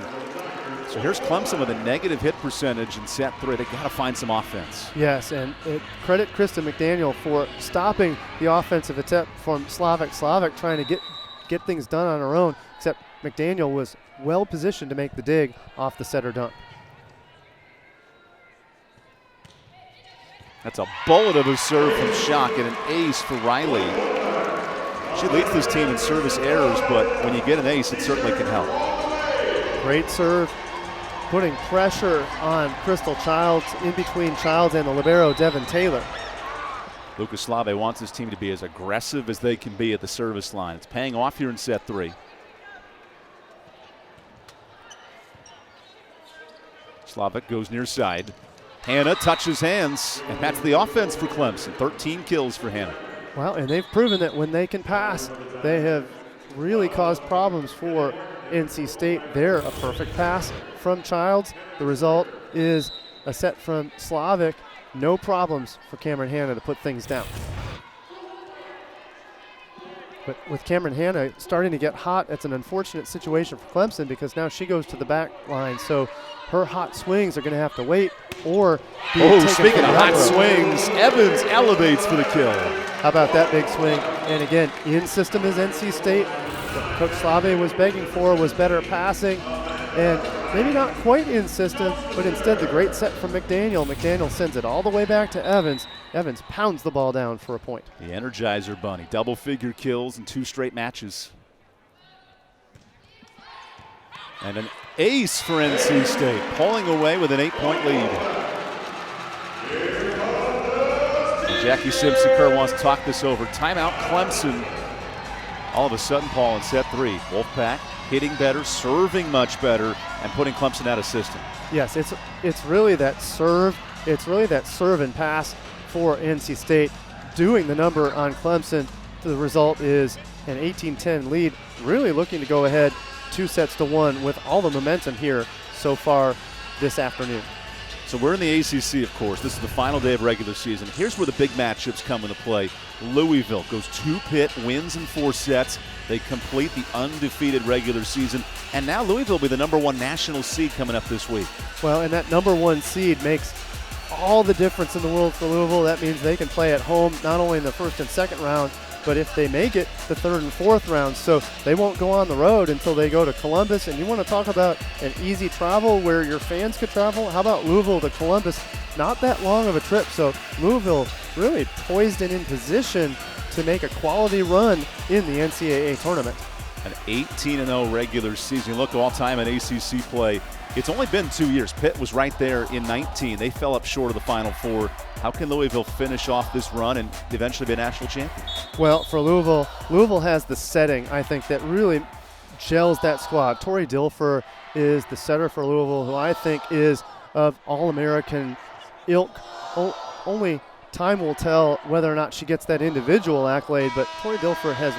So here's Clemson with a negative hit percentage in set 3. They got to find some offense. Yes, and credit Krista McDaniel for stopping the offensive attempt from Slavic. Slavic trying to get things done on her own, except McDaniel was well positioned to make the dig off the setter dunk. That's a bullet of a serve from Schock and an ace for Riley. She leads this team in service errors, but when you get an ace, it certainly can help. Great serve, putting pressure on Crystal Childs, in between Childs and the libero, Devin Taylor. Lucas Slave wants his team to be as aggressive as they can be at the service line. It's paying off here in set 3. Slavic goes near side. Hannah touches hands, and that's the offense for Clemson. 13 kills for Hannah. Well, and they've proven that when they can pass, they have really caused problems for NC State. They're a perfect pass from Childs. The result is a set from Slavic. No problems for Cameron Hannah to put things down. But with Cameron Hannah starting to get hot, it's an unfortunate situation for Clemson because now she goes to the back line. So her hot swings are going to have to wait or be taken. Speaking of hot swings, Evans elevates for the kill. How about that big swing? And again, in system is NC State. What Coach Slave was begging for was better passing. And maybe not quite in system, but instead the great set from McDaniel. McDaniel sends it all the way back to Evans. Evans pounds the ball down for a point. The Energizer Bunny, double-figure kills in 2 straight matches. And an ace for NC State, pulling away with an 8-point lead. And Jackie Simpson-Kerr wants to talk this over. Timeout Clemson. All of a sudden, Paul, in set 3, Wolfpack hitting better, serving much better, and putting Clemson out of system. Yes, it's really that serve. It's really that serve and pass for NC State doing the number on Clemson. The result is an 18-10 lead, really looking to go ahead 2-1 with all the momentum here so far this afternoon. So we're in the ACC, of course. This is the final day of regular season. Here's where the big matchups come into play. Louisville goes to Pitt, wins in 4 sets. They complete the undefeated regular season. And now Louisville will be the #1 national seed coming up this week. Well, and that #1 seed makes all the difference in the world for Louisville. That means they can play at home not only in the first and second round, but if they make it, the third and fourth rounds. So they won't go on the road until they go to Columbus. And you want to talk about an easy travel where your fans could travel? How about Louisville to Columbus? Not that long of a trip. So Louisville really poised and in position to make a quality run in the NCAA tournament. An 18-0 regular season. You look all time at ACC play. It's only been 2 years. Pitt was right there in 19. They fell up short of the Final Four. How can Louisville finish off this run and eventually be a national champion? Well, for Louisville has the setting, I think, that really gels that squad. Tori Dilfer is the setter for Louisville, who I think is of All-American ilk. Only time will tell whether or not she gets that individual accolade, but Tori Dilfer has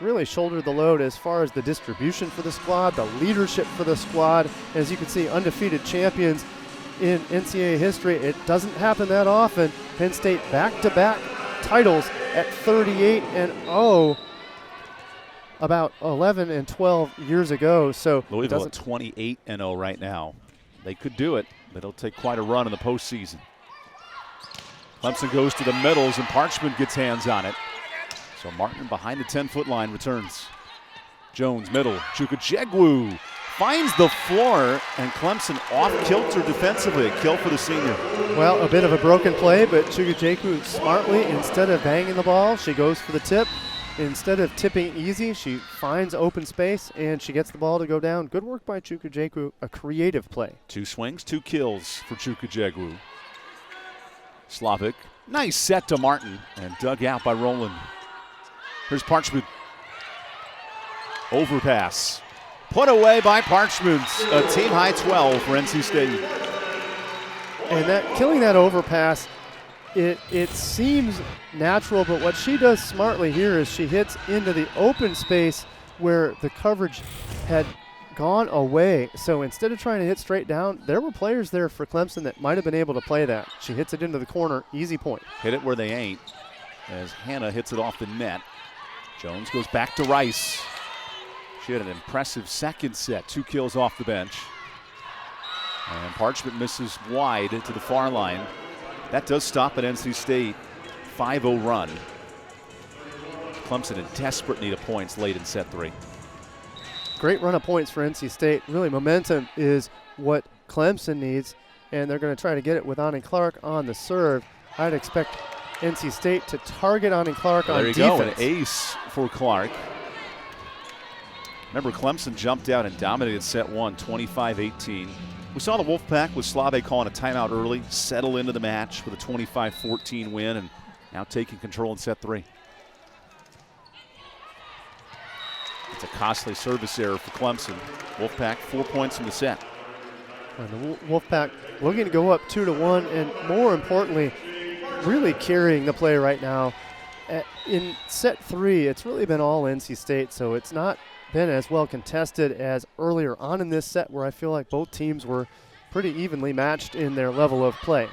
really shouldered the load as far as the distribution for the squad, the leadership for the squad. As you can see, undefeated champions in NCAA history. It doesn't happen that often. Penn State back-to-back titles at 38-0 about 11 and 12 years ago. So Louisville at 28-0 right now. They could do it, but it'll take quite a run in the postseason. Clemson goes to the middles, and Parchment gets hands on it. So Martin behind the 10-foot line returns. Jones, middle. Chukwu finds the floor, and Clemson off-kilter defensively. A kill for the senior. Well, a bit of a broken play, but Chukwu smartly, instead of banging the ball, she goes for the tip. Instead of tipping easy, she finds open space, and she gets the ball to go down. Good work by Chukwu, a creative play. 2 swings, 2 kills for Chukwu. Slavic, nice set to Martin, and dug out by Rowland. Here's Parchment. Overpass. Put away by Parchment. A team-high 12 for NC State. And killing that overpass, it seems natural, but what she does smartly here is she hits into the open space where the coverage had gone away. So instead of trying to hit straight down, there were players there for Clemson that might have been able to play that. She hits it into the corner, easy point. Hit it where they ain't, as Hannah hits it off the net. Jones goes back to Rice. She had an impressive second set, 2 kills off the bench. And Parchment misses wide to the far line. That does stop at NC State. 5-0 run. Clemson in desperate need of points late in set 3. Great run of points for NC State. Really, momentum is what Clemson needs, and they're going to try to get it with Ani Clark on the serve. I'd expect NC State to target Ani Clark on defense. There you go, an ace for Clark. Remember, Clemson jumped out and dominated set 1, 25-18. We saw the Wolfpack with Slave calling a timeout early, settle into the match with a 25-14 win, and now taking control in set 3. It's a costly service error for Clemson. Wolfpack 4 points in the set. And the Wolfpack looking to go up 2-1, and more importantly, really carrying the play right now. In set 3, it's really been all NC State, so it's not been as well contested as earlier on in this set, where I feel like both teams were pretty evenly matched in their level of play.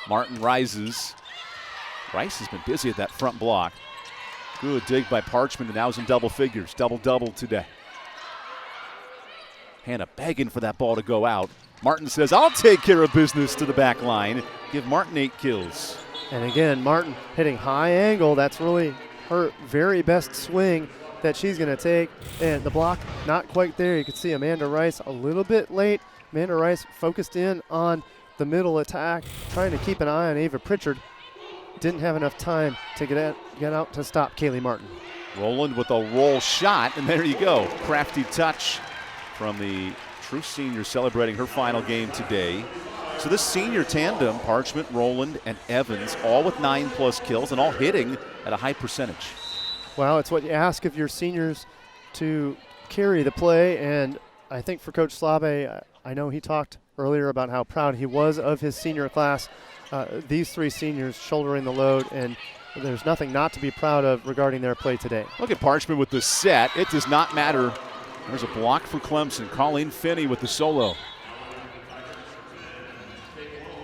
Martin rises. Rice has been busy at that front block. Good dig by Parchment, and now he's in double figures. Double-double today. Hannah begging for that ball to go out. Martin says, I'll take care of business to the back line. Give Martin 8 kills. And again, Martin hitting high angle. That's really her very best swing that she's going to take. And the block not quite there. You can see Amanda Rice a little bit late. Amanda Rice focused in on the middle attack, trying to keep an eye on Ava Pritchard. Didn't have enough time to get out to stop Kaylee Martin. Rowland with a roll shot, and there you go. Crafty touch from the true senior celebrating her final game today. So this senior tandem, Parchment, Rowland, and Evans, all with 9+ kills and all hitting at a high percentage. Well, it's what you ask of your seniors to carry the play, and I think for Coach Slave, I know he talked earlier about how proud he was of his senior class. These 3 seniors shouldering the load, and there's nothing not to be proud of regarding their play today. Look at Parchment with the set. It does not matter. There's a block for Clemson. Colleen Finney with the solo.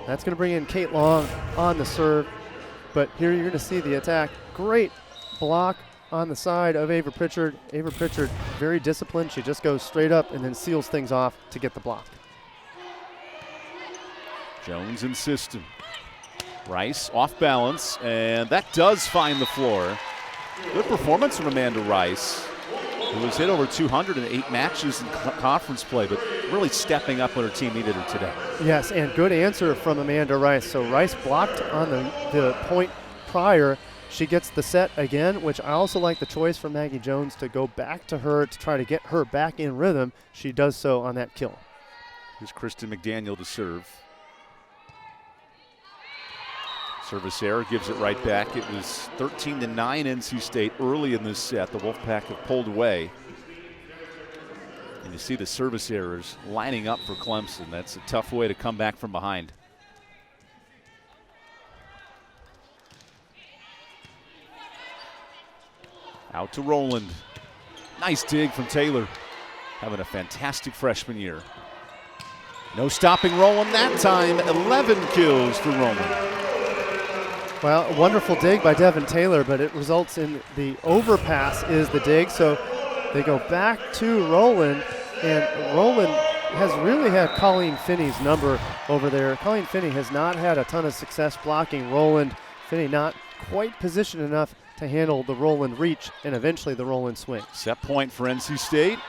That's going to bring in Kate Long on the serve, but here you're going to see the attack. Great block on the side of Ava Pritchard. Ava Pritchard, very disciplined. She just goes straight up and then seals things off to get the block. Jones in system. Rice off balance, and that does find the floor. Good performance from Amanda Rice, who was hit over 208 matches in conference play, but really stepping up when her team needed her today. Yes, and good answer from Amanda Rice. So Rice blocked on the point prior, She gets the set again, which I also like the choice from Maggie Jones to go back to her to try to get her back in rhythm. She does so on that kill. Here's Kristen McDaniel to serve. Service error, gives it right back. It was 13-9 NC State early in this set. The Wolfpack have pulled away. And you see the service errors lining up for Clemson. That's a tough way to come back from behind. Out to Rowland. Nice dig from Taylor. Having a fantastic freshman year. No stopping Rowland that time. 11 kills for Rowland. Well, a wonderful dig by Devin Taylor, but it results in the overpass is the dig. So they go back to Rowland, and Rowland has really had Colleen Finney's number over there. Colleen Finney has not had a ton of success blocking Rowland. Finney not quite positioned enough to handle the Rowland reach and eventually the Rowland swing. Set point for NC State,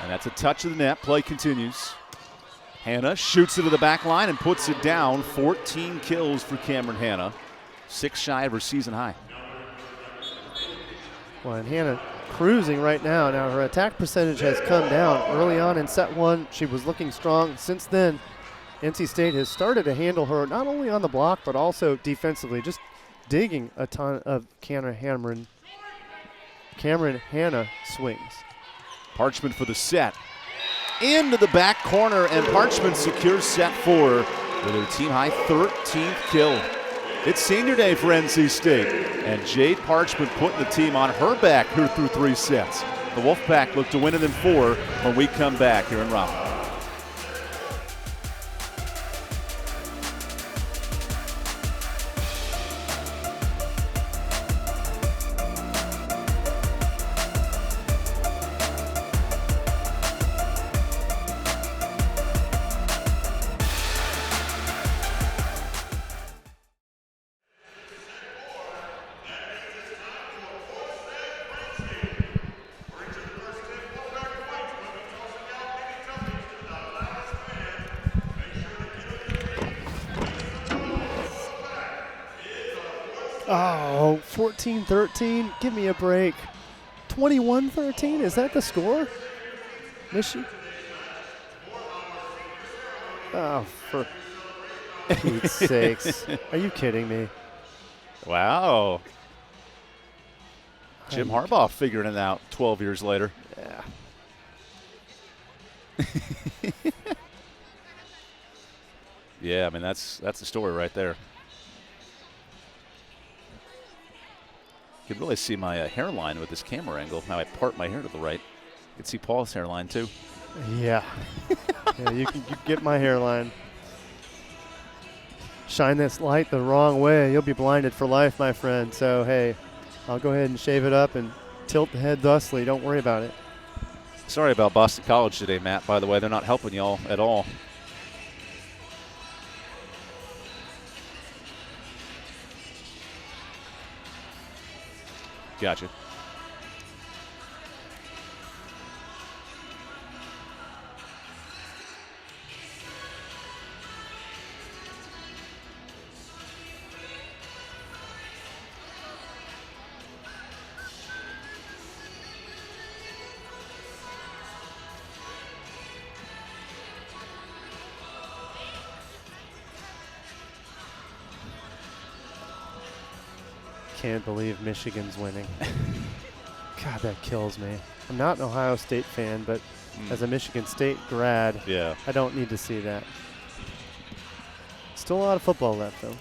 and that's a touch of the net. Play continues. Hannah shoots it to the back line and puts it down. 14 kills for Cameron Hannah. 6 shy of her season high. Well, and Hannah cruising right now. Now her attack percentage has come down. Early on in set 1, she was looking strong. Since then, NC State has started to handle her not only on the block but also defensively, just digging a ton of Cameron Hannah swings. Parchment for the set. Into the back corner, and Parchment secures set 4 with her team high 13th kill. It's senior day for NC State, and Jade Parchment putting the team on her back here through 3 sets. The Wolfpack look to win it in 4 when we come back here in Raleigh. Oh, 14-13, give me a break. 21-13, is that the score? Michigan? Oh, for Pete's sakes. Are you kidding me? Wow. Jim Harbaugh figuring it out 12 years later. Yeah. Yeah, I mean, that's the story right there. You can really see my hairline with this camera angle. Now I part my hair to the right. You can see Paul's hairline too. Yeah. Yeah, you can get my hairline. Shine this light the wrong way, you'll be blinded for life, my friend. So, hey, I'll go ahead and shave it up and tilt the head thusly. Don't worry about it. Sorry about Boston College today, Matt, by the way. They're not helping y'all at all. Gotcha. Can't believe Michigan's winning. God, that kills me. I'm not an Ohio State fan, but as a Michigan State grad, yeah, I don't need to see that. Still a lot of football left, though.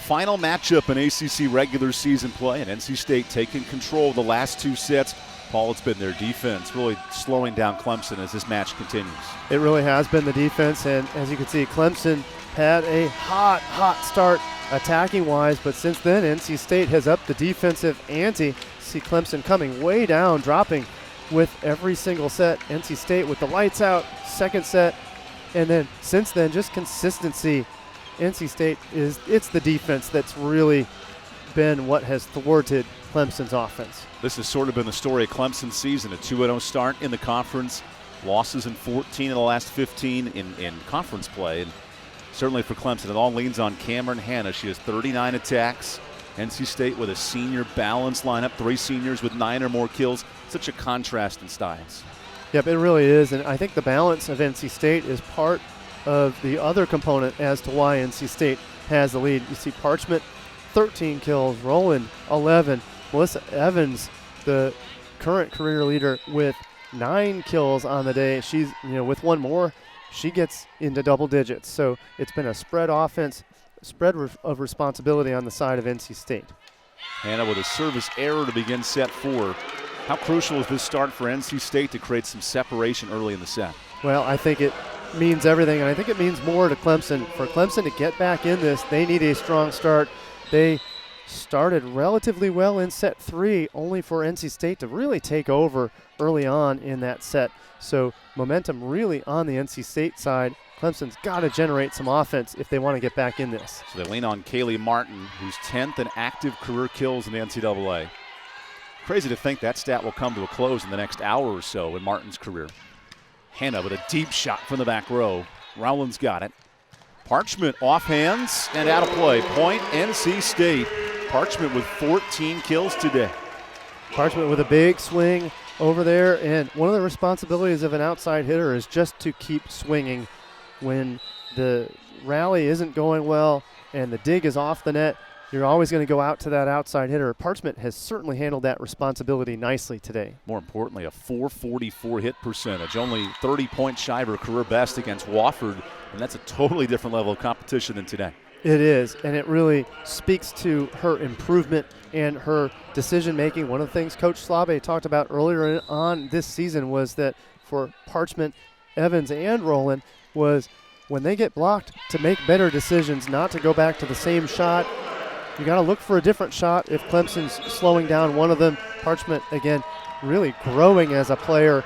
Final matchup in ACC regular season play, and NC State taking control of the last 2 sets. Paul, it's been their defense really slowing down Clemson as this match continues. It really has been the defense, and as you can see, Clemson had a hot start attacking-wise, but since then, NC State has upped the defensive ante. See Clemson coming way down, dropping with every single set. NC State with the lights out, second set, and then since then, just consistency NC State it's the defense that's really been what has thwarted Clemson's offense. This has sort of been the story of Clemson's season, a 2-0 start in the conference, losses in 14 of the last 15 in conference play. And certainly for Clemson, it all leans on Cameron Hanna. She has 39 attacks. NC State with a senior balanced lineup, 3 seniors with 9 or more kills. Such a contrast in styles. Yep, it really is. And I think the balance of NC State is part of the other component as to why NC State has the lead. You see Parchment, 13 kills, Rowland, 11. Melissa Evans, the current career leader, with 9 kills on the day. She's, with one more, she gets into double digits. So it's been a spread offense, spread of responsibility on the side of NC State. Hanna with a service error to begin set 4. How crucial is this start for NC State to create some separation early in the set? Well, I think it means everything, and I think it means more to Clemson. For Clemson to get back in this, they need a strong start. They started relatively well in set 3, only for NC State to really take over early on in that set. So momentum really on the NC State side. Clemson's got to generate some offense if they want to get back in this. So they lean on Kaylee Martin, who's 10th in active career kills in the NCAA. Crazy to think that stat will come to a close in the next hour or so in Martin's career. Hanna with a deep shot from the back row. Rowland's got it. Parchment off hands and out of play. Point NC State. Parchment with 14 kills today. Parchment with a big swing over there, and one of the responsibilities of an outside hitter is just to keep swinging when the rally isn't going well and the dig is off the net. You're always going to go out to that outside hitter. Parchment has certainly handled that responsibility nicely today. More importantly, a .444 hit percentage, only 30 points shy of her career best against Wofford, and that's a totally different level of competition than today. It is, and it really speaks to her improvement and her decision-making. One of the things Coach Slabe talked about earlier on this season was that for Parchment, Evans, and Rowland was when they get blocked to make better decisions, not to go back to the same shot. You got to look for a different shot if Clemson's slowing down one of them. Parchment, again, really growing as a player,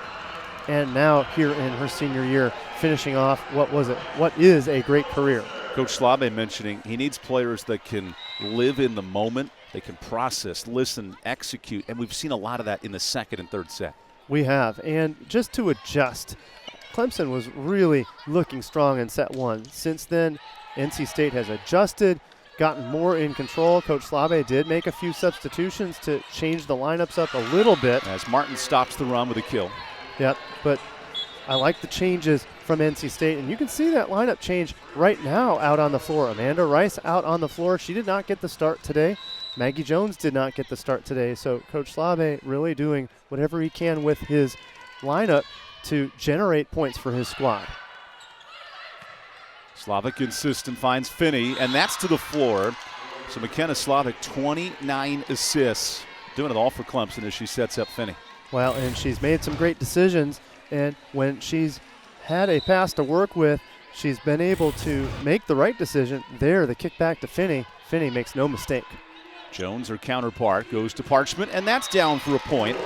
and now here in her senior year, finishing off what is a great career. Coach Slabe mentioning he needs players that can live in the moment, they can process, listen, execute, and we've seen a lot of that in the second and third set. We have, and just to adjust, Clemson was really looking strong in set 1. Since then, NC State has adjusted, gotten more in control. Coach Slabe did make a few substitutions to change the lineups up a little bit. As Martin stops the run with a kill. Yep, but I like the changes from NC State, and you can see that lineup change right now out on the floor. Amanda Rice out on the floor. She did not get the start today. Maggie Jones did not get the start today. So Coach Slabe really doing whatever he can with his lineup to generate points for his squad. Slavic insistent finds Finney, and that's to the floor. So McKenna Slavic, 29 assists, doing it all for Clemson as she sets up Finney. Well, and she's made some great decisions, and when she's had a pass to work with, she's been able to make the right decision. There, the kick back to Finney. Finney makes no mistake. Jones, her counterpart, goes to Parchment, and that's down for a point.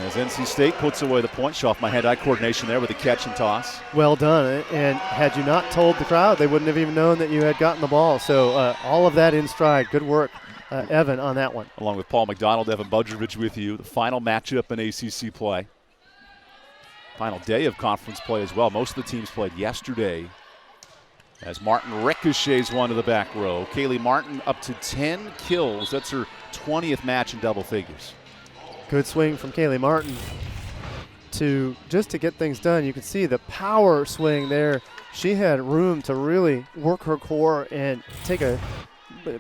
As NC State puts away the point. Show off my hand-eye coordination there with the catch and toss. Well done, and had you not told the crowd, they wouldn't have even known that you had gotten the ball. So all of that in stride. Good work, Evan, on that one. Along with Paul McDonald, Evan Budrovich with you. The final matchup in ACC play. Final day of conference play as well. Most of the teams played yesterday. As Martin ricochets one to the back row. Kaylee Martin up to 10 kills. That's her 20th match in double figures. Good swing from Kaylee Martin to get things done. You can see the power swing there. She had room to really work her core and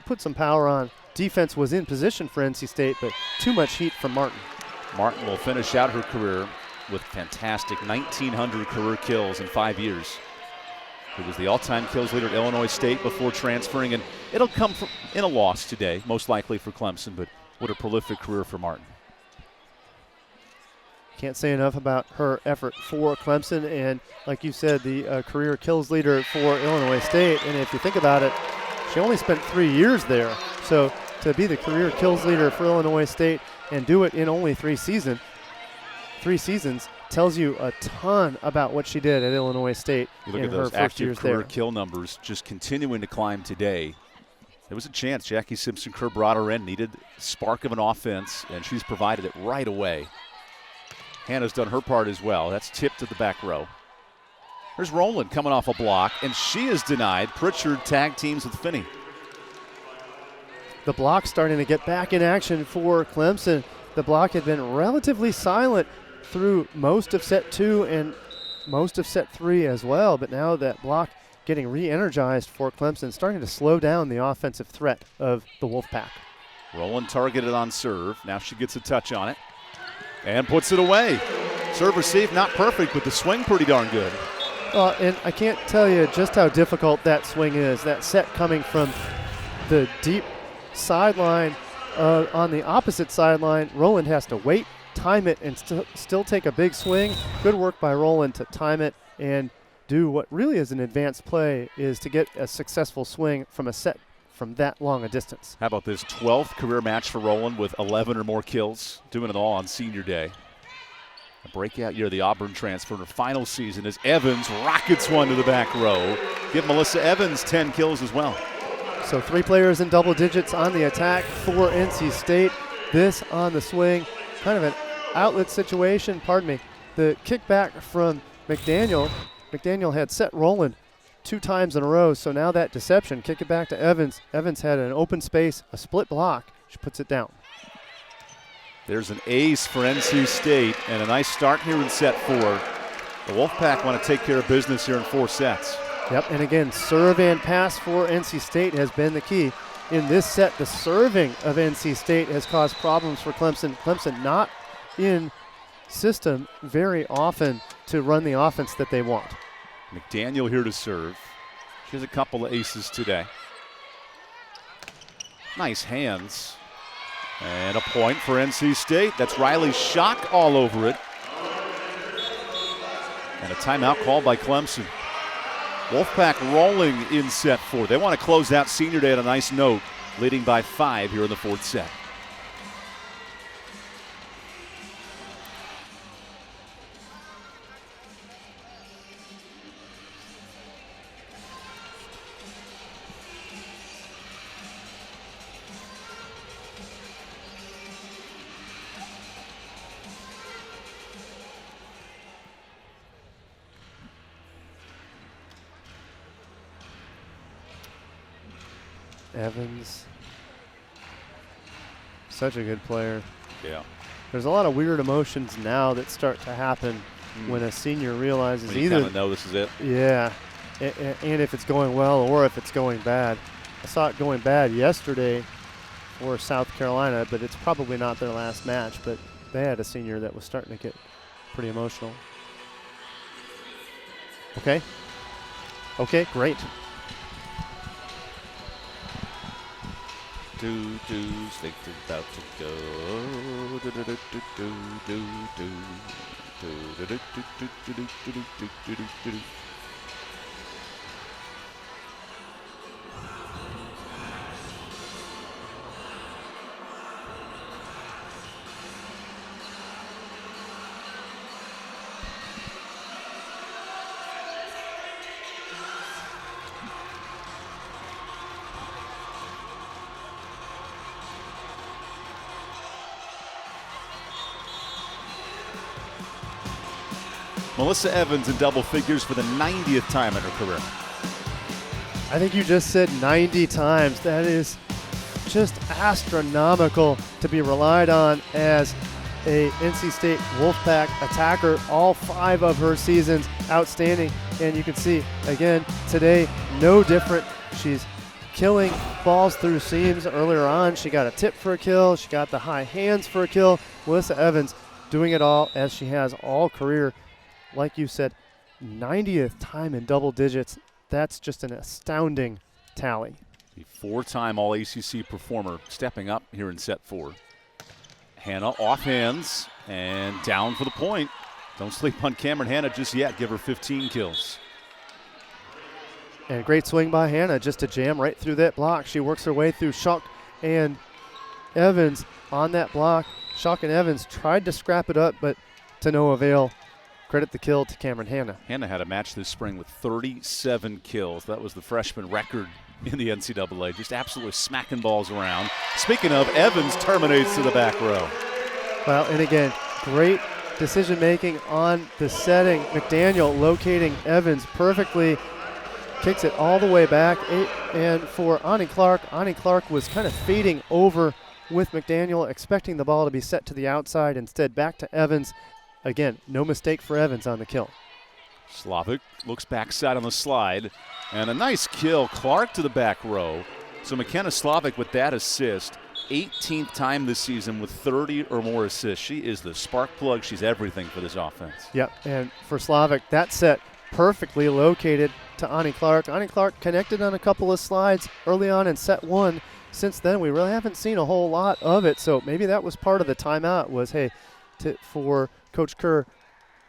put some power on. Defense was in position for NC State, but too much heat from Martin. Martin will finish out her career with fantastic 1,900 career kills in 5 years. He was the all-time kills leader at Illinois State before transferring, and it'll come in a loss today, most likely for Clemson, but what a prolific career for Martin. Can't say enough about her effort for Clemson, and like you said, the career kills leader for Illinois State. And if you think about it, she only spent 3 years there. So to be the career kills leader for Illinois State and do it in only 3 seasons, tells you a ton about what she did at Illinois State You look in at her those first active years career there. kill numbers just continuing to climb today. There was a chance. Jackie Simpson-Kerr brought her in, needed a spark of an offense, and she's provided it right away. Hannah's done her part as well. That's tipped to the back row. There's Rowland coming off a block, and she is denied. Pritchard tag teams with Finney. The block starting to get back in action for Clemson. The block had been relatively silent through most of set 2 and most of set 3 as well, but now that block getting re-energized for Clemson, starting to slow down the offensive threat of the Wolfpack. Rowland targeted on serve. Now she gets a touch on it and puts it away. Serve receive, not perfect, but the swing pretty darn good. And I can't tell you just how difficult that swing is. That set coming from the deep sideline on the opposite sideline. Rowland has to wait, time it, and still take a big swing. Good work by Rowland to time it and do what really is an advanced play, is to get a successful swing from a set from that long a distance. How about this 12th career match for Rowland with 11 or more kills, doing it all on senior day. A breakout year, the Auburn transfer in her final season as Evans rockets one to the back row. Give Melissa Evans 10 kills as well. So 3 players in double digits on the attack for NC State. This on the swing, kind of an outlet situation, pardon me. The kickback from McDaniel. McDaniel had set Rowland 2 times in a row, so now that deception, kick it back to Evans. Evans had an open space, a split block. She puts it down. There's an ace for NC State and a nice start here in set 4. The Wolfpack want to take care of business here in 4 sets. Yep, and again, serve and pass for NC State has been the key. In this set, the serving of NC State has caused problems for Clemson. Clemson not in system very often to run the offense that they want. McDaniel here to serve. She has a couple of aces today. Nice hands. And a point for NC State. That's Riley Schock all over it. And a timeout called by Clemson. Wolfpack rolling in set 4. They want to close out senior day on a nice note, leading by 5 here in the 4th set. Evans, such a good player. Yeah. There's a lot of weird emotions now that start to happen when a senior realizes When you either kind of know this is it. Yeah, and if it's going well or if it's going bad. I saw it going bad yesterday for South Carolina, but it's probably not their last match. But they had a senior that was starting to get pretty emotional. Okay, great. Think about to go. Melissa Evans in double figures for the 90th time in her career. I think you just said 90 times. That is just astronomical to be relied on as a NC State Wolfpack attacker. All 5 of her seasons outstanding. And you can see, again, today, no different. She's killing balls through seams earlier on. She got a tip for a kill. She got the high hands for a kill. Melissa Evans doing it all as she has all career. Like you said, 90th time in double digits. That's just an astounding tally. The 4-time All-ACC performer stepping up here in set 4. Hannah off hands and down for the point. Don't sleep on Cameron Hannah just yet. Give her 15 kills. And a great swing by Hannah just to jam right through that block. She works her way through Schock and Evans on that block. Schock and Evans tried to scrap it up, but to no avail. credit the kill to Cameron Hanna. Hanna had a match this spring with 37 kills. That was the freshman record in the NCAA. Just absolutely smacking balls around. Speaking of, Evans terminates to the back row. Well, and again, great decision making on the setting. McDaniel locating Evans perfectly. Kicks it all the way back. And for Ani Clark was kind of fading over with McDaniel, expecting the ball to be set to the outside. Instead, back to Evans. Again, no mistake for Evans on the kill. Slavic looks backside on the slide. And a nice kill. Clark to the back row. So McKenna Slavic with that assist. 18th time this season with 30 or more assists. She is the spark plug. She's everything for this offense. Yep, and for Slavic, that set perfectly located to Ani Clark. Ani Clark connected on a couple of slides early on in set one. Since then, we really haven't seen a whole lot of it, so maybe that was part of the timeout was, hey, for Coach Kerr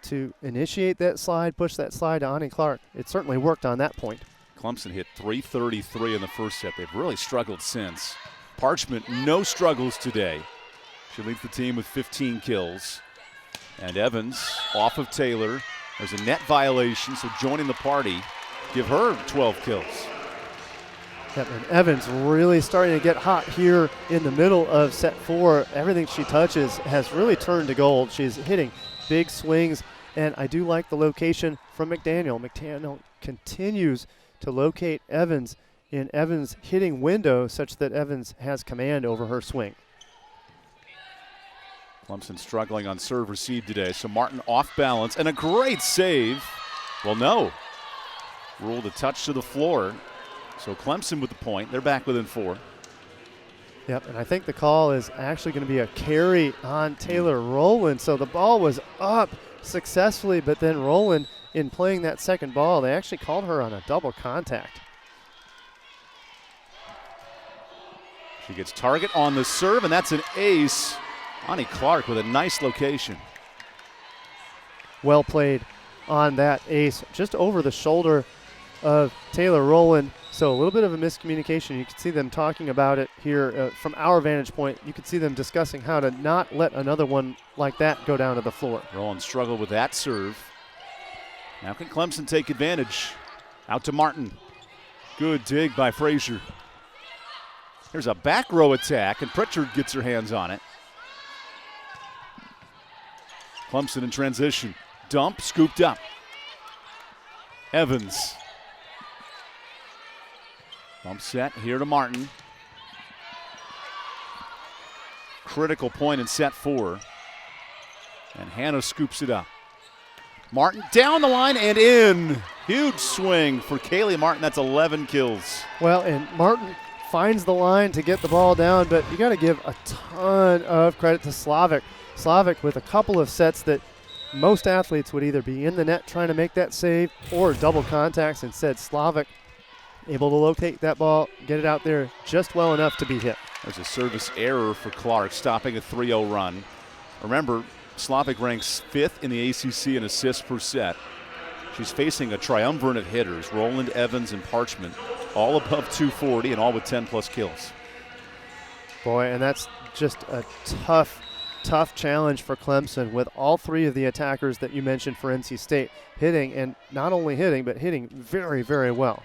to initiate that slide, push that slide to Ani Clark. It certainly worked on that point. Clemson hit 333 in the first set. They've really struggled since. Parchment, no struggles today. She leads the team with 15 kills. And Evans off of Taylor. There's a net violation, so joining the party, give her 12 kills. Yep, and Evans really starting to get hot here in the middle of set four. Everything she touches has really turned to gold. She's hitting big swings, and I do like the location from McDaniel. McDaniel continues to locate Evans in Evans' hitting window such that Evans has command over her swing. Clemson struggling on serve receive today, so Martin off balance, and a great save. Well, no. Ruled a touch to the floor. So Clemson with the point. They're back within 4. Yep, and I think the call is actually going to be a carry on Taylor Rowland. So the ball was up successfully, but then Rowland, in playing that second ball, they actually called her on a double contact. She gets target on the serve, and that's an ace. Ani Clark with a nice location. Well played on that ace, just over the shoulder of Taylor Rowland. So a little bit of a miscommunication. You can see them talking about it here from our vantage point. You can see them discussing how to not let another one like that go down to the floor. Rowland struggled with that serve. Now can Clemson take advantage? Out to Martin. Good dig by Frazier. Here's a back row attack, and Pritchard gets her hands on it. Clemson in transition. Dump, scooped up. Evans. Bump set here to Martin. Critical point in set 4. And Hanna scoops it up. Martin down the line and in. Huge swing for Kaylee Martin. That's 11 kills. Well, and Martin finds the line to get the ball down, but you got to give a ton of credit to Slavic. Slavic with a couple of sets that most athletes would either be in the net trying to make that save or double contacts. Instead, Slavic able to locate that ball, get it out there just well enough to be hit. There's a service error for Clark, stopping a 3-0 run. Remember, Slavic ranks 5th in the ACC in assists per set. She's facing a triumvirate of hitters, Rowland, Evans, and Parchment, all above 240 and all with 10-plus kills. Boy, and that's just a tough challenge for Clemson with all 3 of the attackers that you mentioned for NC State hitting, and not only hitting, but hitting very, very well.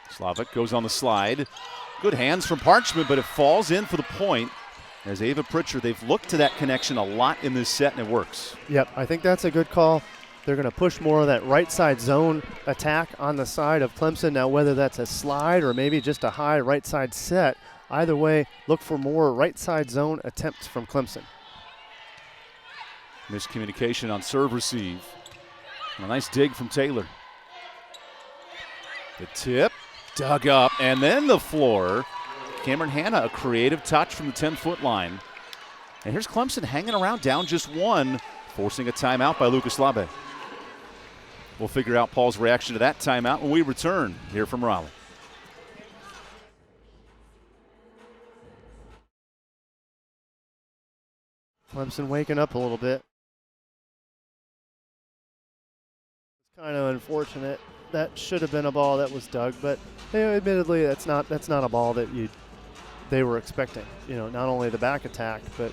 Slavic goes on the slide. Good hands from Parchment, but it falls in for the point. As Ava Pritchard, they've looked to that connection a lot in this set, and it works. Yep, I think that's a good call. They're going to push more of that right side zone attack on the side of Clemson. Now, whether that's a slide or maybe just a high right side set, either way, look for more right side zone attempts from Clemson. Miscommunication on serve receive. A nice dig from Taylor. The tip, dug up, and then the floor. Cameron Hanna, a creative touch from the 10-foot line. And here's Clemson hanging around down just 1, forcing a timeout by Lucas Labe. We'll figure out Paul's reaction to that timeout when we return here from Raleigh. Clemson waking up a little bit. It's kind of unfortunate. That should have been a ball that was dug, but admittedly, that's not a ball that they were expecting. Not only the back attack, but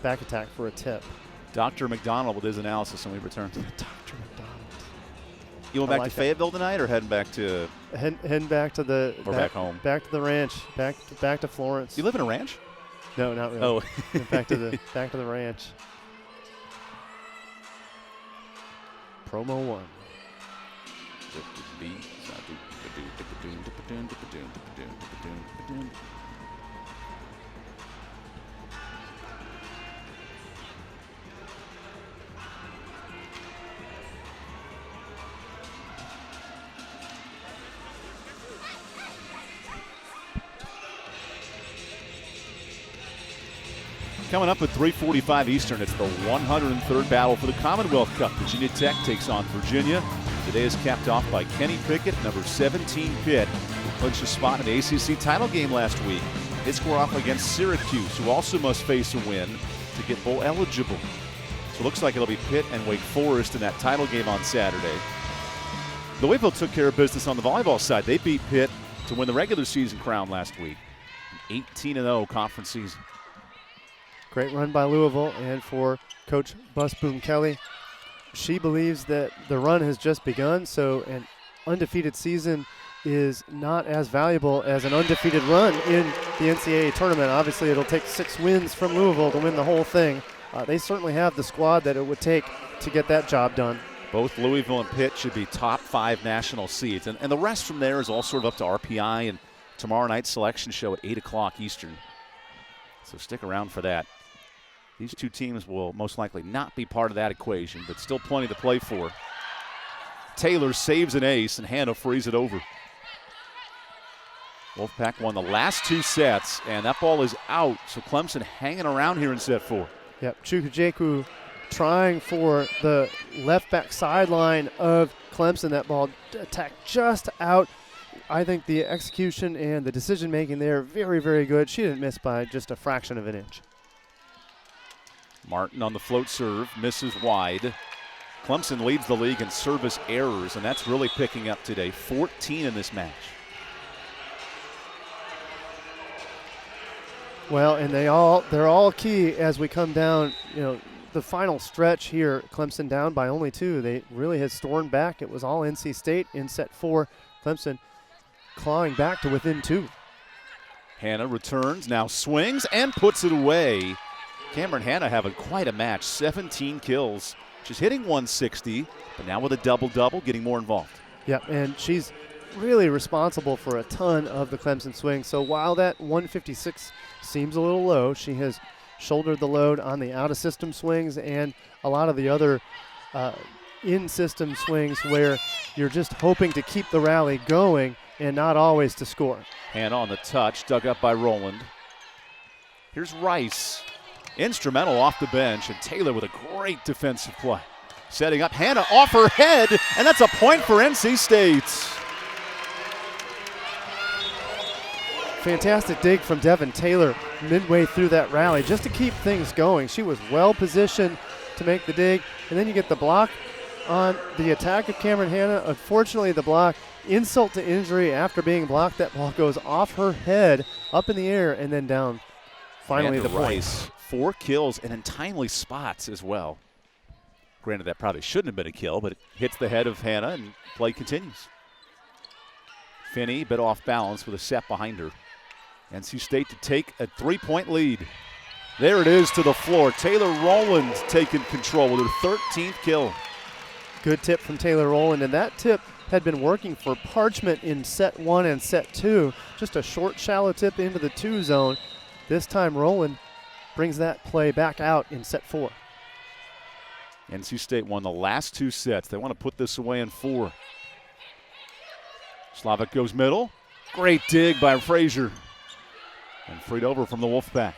back attack for a tip. Dr. McDonald with his analysis when we return. Dr. McDonald. You went back to Fayetteville tonight, or heading back to? Heading back to the. Back home. Back to the ranch. Back to Florence. You live in a ranch? No, not really. Oh. back to the ranch. Promo 1. Coming up at 3:45 Eastern, it's the 103rd battle for the Commonwealth Cup. Virginia Tech takes on Virginia. Today is capped off by Kenny Pickett, number 17 Pitt, who clinched a spot in the ACC title game last week. They square off against Syracuse, who also must face a win to get bowl eligible. So it looks like it'll be Pitt and Wake Forest in that title game on Saturday. Louisville took care of business on the volleyball side. They beat Pitt to win the regular season crown last week. 18-0 conference season. Great run by Louisville, and for Coach Bus Boom Kelly, she believes that the run has just begun, so an undefeated season is not as valuable as an undefeated run in the NCAA tournament. Obviously, it'll take 6 wins from Louisville to win the whole thing. They certainly have the squad that it would take to get that job done. Both Louisville and Pitt should be top 5 national seeds, and the rest from there is all sort of up to RPI and tomorrow night's selection show at 8 o'clock Eastern. So stick around for that. These two teams will most likely not be part of that equation, but still plenty to play for. Taylor saves an ace, and Hannah frees it over. Wolfpack won the last 2 sets, and that ball is out, so Clemson hanging around here in set 4. Yep, Chukwujeku trying for the left back sideline of Clemson. That ball attacked just out. I think the execution and the decision-making there, very, very good. She didn't miss by just a fraction of an inch. Martin on the float serve, misses wide. Clemson leads the league in service errors, and that's really picking up today. 14 in this match. Well, and they're all key as we come down, the final stretch here. Clemson down by only 2. They really had stormed back. It was all NC State in set 4. Clemson clawing back to within 2. Hannah returns, now swings and puts it away. Cameron Hannah having quite a match, 17 kills. She's hitting 160, but now with a double-double, getting more involved. Yeah, and she's really responsible for a ton of the Clemson swing. So while that 156 seems a little low, she has shouldered the load on the out-of-system swings and a lot of the other in-system swings where you're just hoping to keep the rally going and not always to score. Hannah on the touch, dug up by Rowland. Here's Rice. Instrumental off the bench, and Taylor with a great defensive play. Setting up Hannah off her head, and that's a point for NC State. Fantastic dig from Devin Taylor midway through that rally just to keep things going. She was well positioned to make the dig, and then you get the block on the attack of Cameron Hannah. Unfortunately, the block, insult to injury after being blocked. That ball goes off her head, up in the air, and then down. Finally, the Rice, 4 kills and in timely spots as well. Granted, that probably shouldn't have been a kill, but it hits the head of Hannah, and play continues. Finney, bit off balance with a set behind her. NC State to take a 3-point lead. There it is to the floor. Taylor Rowland taking control with her 13th kill. Good tip from Taylor Rowland, and that tip had been working for Parchment in set 1 and set 2. Just a short, shallow tip into the 2 zone. This time Rowland brings that play back out in set 4. NC State won the last 2 sets. They want to put this away in 4. Slavic goes middle. Great dig by Frazier. And freed over from the Wolfpack.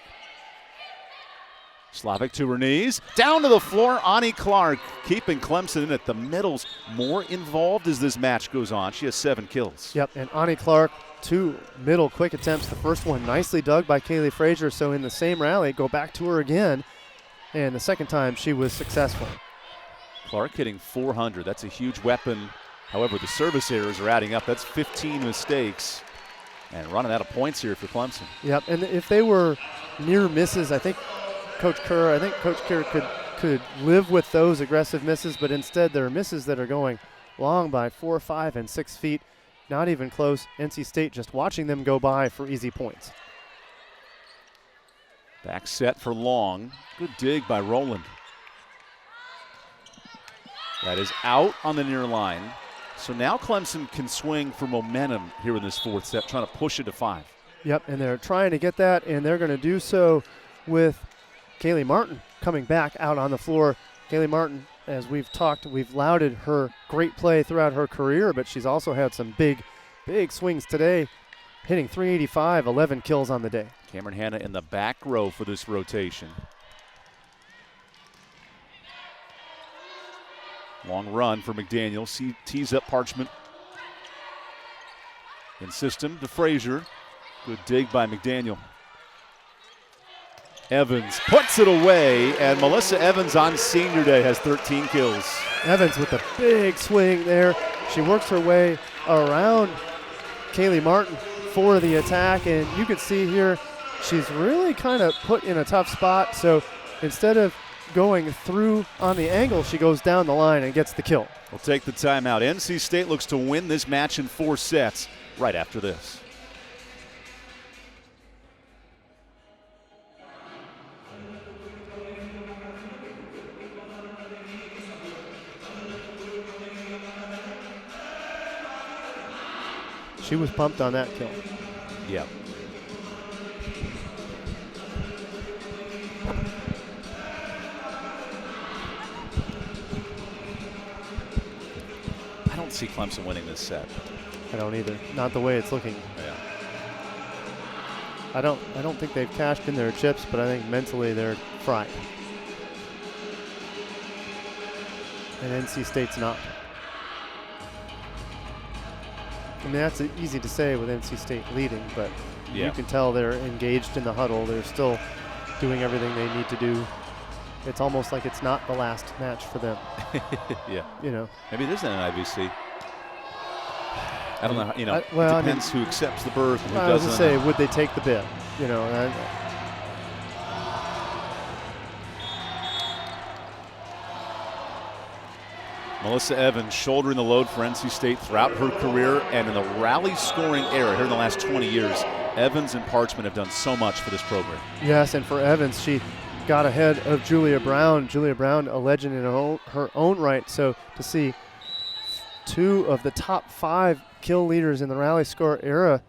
Slavic to her knees. Down to the floor, Ani Clark keeping Clemson in at the middles. More involved as this match goes on. She has 7 kills. Yep, and Ani Clark, 2 middle quick attempts. The first one nicely dug by Kaylee Frazier, so in the same rally, go back to her again. And the second time, she was successful. Clark hitting 400. That's a huge weapon. However, the service errors are adding up. That's 15 mistakes. And running out of points here for Clemson. Yep, and if they were near misses, I think Coach Kerr could could live with those aggressive misses, but instead there are misses that are going long by 4, 5, and 6 feet. Not even close. NC State just watching them go by for easy points. Back set for Long. Good dig by Rowland. That is out on the near line. So now Clemson can swing for momentum here in this fourth set, trying to push it to 5. Yep, and they're trying to get that, and they're going to do so with Kaylee Martin coming back out on the floor. Kaylee Martin, as we've talked, we've lauded her great play throughout her career, but she's also had some big swings today, hitting 385, 11 kills on the day. Cameron Hanna in the back row for this rotation. Long run for McDaniel. Tees up Parchment. In system to Frazier. Good dig by McDaniel. Evans puts it away, and Melissa Evans on senior day has 13 kills. Evans with a big swing there. She works her way around Kaylee Martin for the attack, and you can see here she's really kind of put in a tough spot. So instead of going through on the angle, she goes down the line and gets the kill. We'll take the timeout. NC State looks to win this match in 4 sets right after this. She was pumped on that kill. Yeah. I don't see Clemson winning this set. I don't either. Not the way it's looking. Yeah. I don't think they've cashed in their chips, but I think mentally they're fried. And NC State's not. I mean, that's easy to say with NC State leading, but you can tell they're engaged in the huddle. They're still doing everything they need to do. It's almost like it's not the last match for them. Yeah. You know. Maybe it isn't an IBC. I don't know. You know, well, it depends who accepts the berth and who I was doesn't. going to say, would they take the bid? You know. Melissa Evans shouldering the load for NC State throughout her career, and in the rally scoring era here in the last 20 years, Evans and Parchment have done so much for this program. Yes, and for Evans, she got ahead of Julia Brown. Julia Brown, a legend in her own right. So to see 2 of the top 5 kill leaders in the rally score era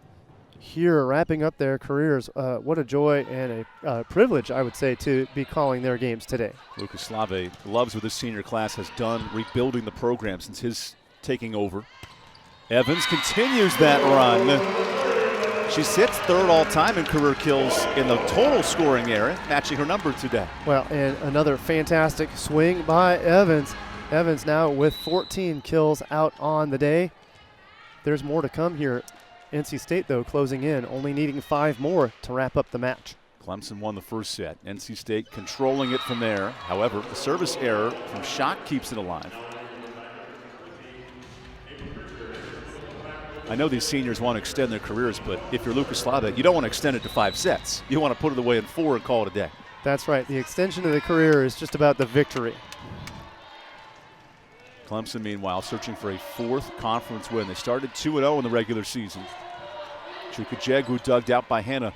here wrapping up their careers, what a joy and a privilege, I would say, to be calling their games today. Lucas Slave loves what this senior class has done rebuilding the program since his taking over. Evans continues that run. She sits 3rd all-time in career kills in the total scoring era, matching her number today. Well, and another fantastic swing by Evans. Evans now with 14 kills out on the day. There's more to come here. NC State, though, closing in, only needing 5 more to wrap up the match. Clemson won the first set. NC State controlling it from there. However, the service error from Schock keeps it alive. I know these seniors want to extend their careers, but if you're Lucas Slava, you don't want to extend it to 5 sets. You want to put it away in 4 and call it a day. That's right. The extension of the career is just about the victory. Clemson, meanwhile, searching for a 4th conference win. They started 2-0 in the regular season. Chukajegu dug out by Hanna.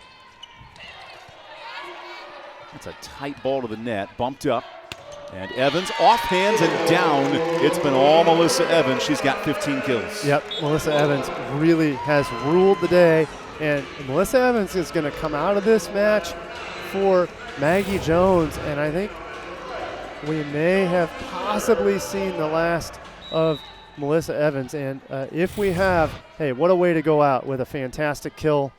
That's a tight ball to the net, bumped up. And Evans off hands and down. It's been all Melissa Evans. She's got 15 kills. Yep, Melissa Evans really has ruled the day. And Melissa Evans is going to come out of this match for Maggie Jones. And I think we may have possibly seen the last of Melissa Evans. And if we have, hey, what a way to go out with a fantastic kill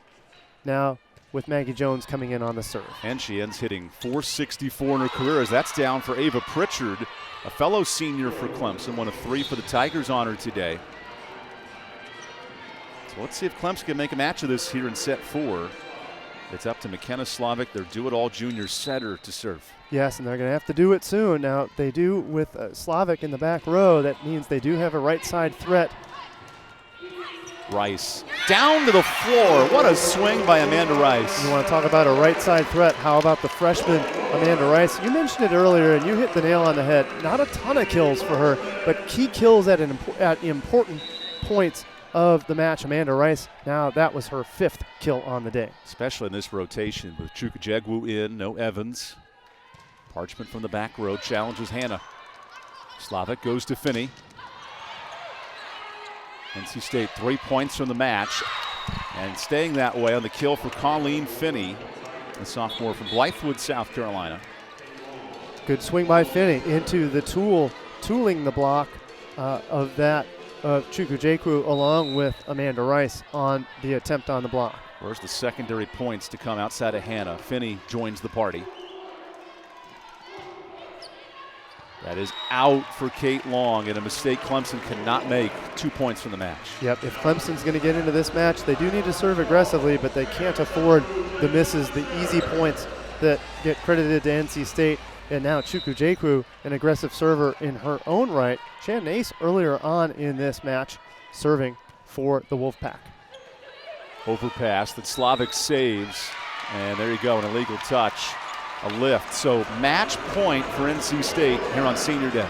now with Maggie Jones coming in on the serve. And she ends hitting .464 in her career as that's down for Ava Pritchard, a fellow senior for Clemson, 1 of 3 for the Tigers on her today. So let's see if Clemson can make a match of this here in set 4. It's up to McKenna Slavic, their do-it-all junior setter, to serve. Yes, and they're going to have to do it soon. Now, they do with Slavic in the back row. That means they do have a right side threat Rice down to the floor. What a swing by Amanda Rice. You want to talk about a right side threat? How about the freshman Amanda Rice? You mentioned it earlier, and you hit the nail on the head. Not a ton of kills for her, but key kills at important points of the match. Amanda Rice, now that was her 5th kill on the day. Especially in this rotation with Chukwu in, no Evans. Parchment from the back row challenges Hannah. Slavic goes to Finney. NC State 3 points from the match, and staying that way on the kill for Colleen Finney, the sophomore from Blythewood, South Carolina. Good swing by Finney into the tooling the block of Chukwu along with Amanda Rice on the attempt on the block. Where's the secondary points to come outside of Hannah? Finney joins the party. That is out for Kate Long, and a mistake Clemson cannot make. 2 points from the match. Yep, if Clemson's going to get into this match, they do need to serve aggressively, but they can't afford the misses, the easy points that get credited to NC State. And now Chukwu, an aggressive server in her own right. Shannon Ace earlier on in this match serving for the Wolfpack. Overpass that Slavic saves, and there you go, an illegal touch. A lift. So match point for NC State here on Senior Day.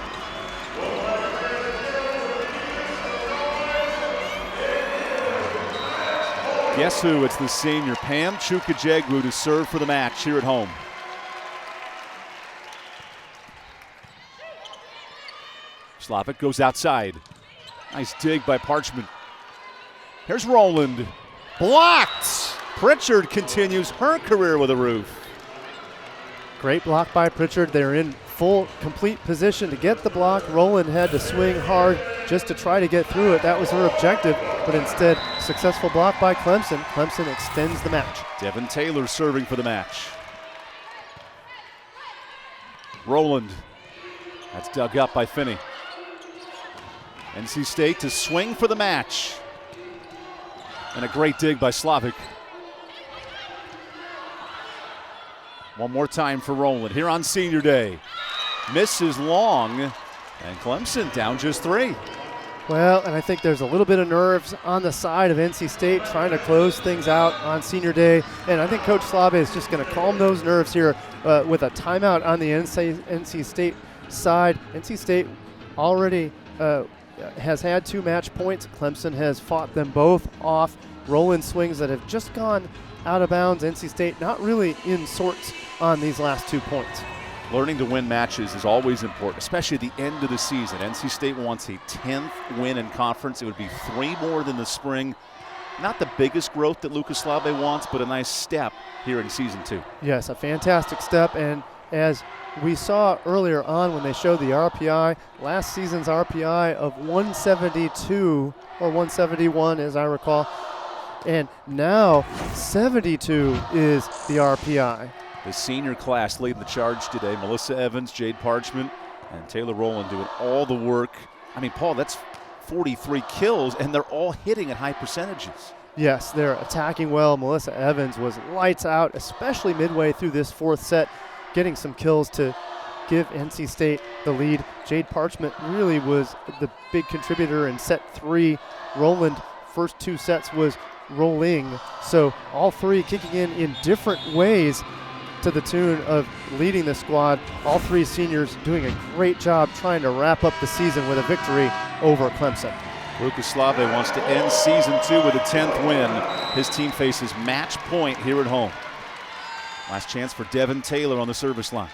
Guess who? It's the senior Pam Chukwu to serve for the match here at home. Slavic goes outside. Nice dig by Parchment. Here's Rowland. Blocked! Pritchard continues her career with a roof. Great block by Pritchard. They're in full, complete position to get the block. Rowland had to swing hard just to try to get through it. That was her objective, but instead, successful block by Clemson. Clemson extends the match. Devin Taylor serving for the match. Rowland. That's dug up by Finney. NC State to swing for the match. And a great dig by Slavic. One more time for Rowland here on Senior Day. Misses long, and Clemson down just 3. Well, and I think there's a little bit of nerves on the side of NC State trying to close things out on Senior Day. And I think Coach Slave is just going to calm those nerves here with a timeout on the NC State side. NC State already has had 2 match points. Clemson has fought them both off. Rowland swings that have just gone out of bounds. NC State not really in sorts on these last 2 points. Learning to win matches is always important, especially at the end of the season. NC State wants a 10th win in conference. It would be 3 more than the spring. Not the biggest growth that Lucas Slave wants, but a nice step here in season 2. Yes, a fantastic step. And as we saw earlier on when they showed the RPI, last season's RPI of 172 or 171 as I recall. And now 72 is the RPI. The senior class leading the charge today. Melissa Evans, Jade Parchment, and Taylor Rowland doing all the work. I mean, Paul, that's 43 kills, and they're all hitting at high percentages. Yes, they're attacking well. Melissa Evans was lights out, especially midway through this 4th set, getting some kills to give NC State the lead. Jade Parchment really was the big contributor in set 3. Rowland, first 2 sets was rolling, so all 3 kicking in different ways to the tune of leading the squad. All 3 seniors doing a great job trying to wrap up the season with a victory over Clemson. Lucas Slave wants to end season 2 with a 10th win. His team faces match point here at home. Last chance for Devin Taylor on the service line.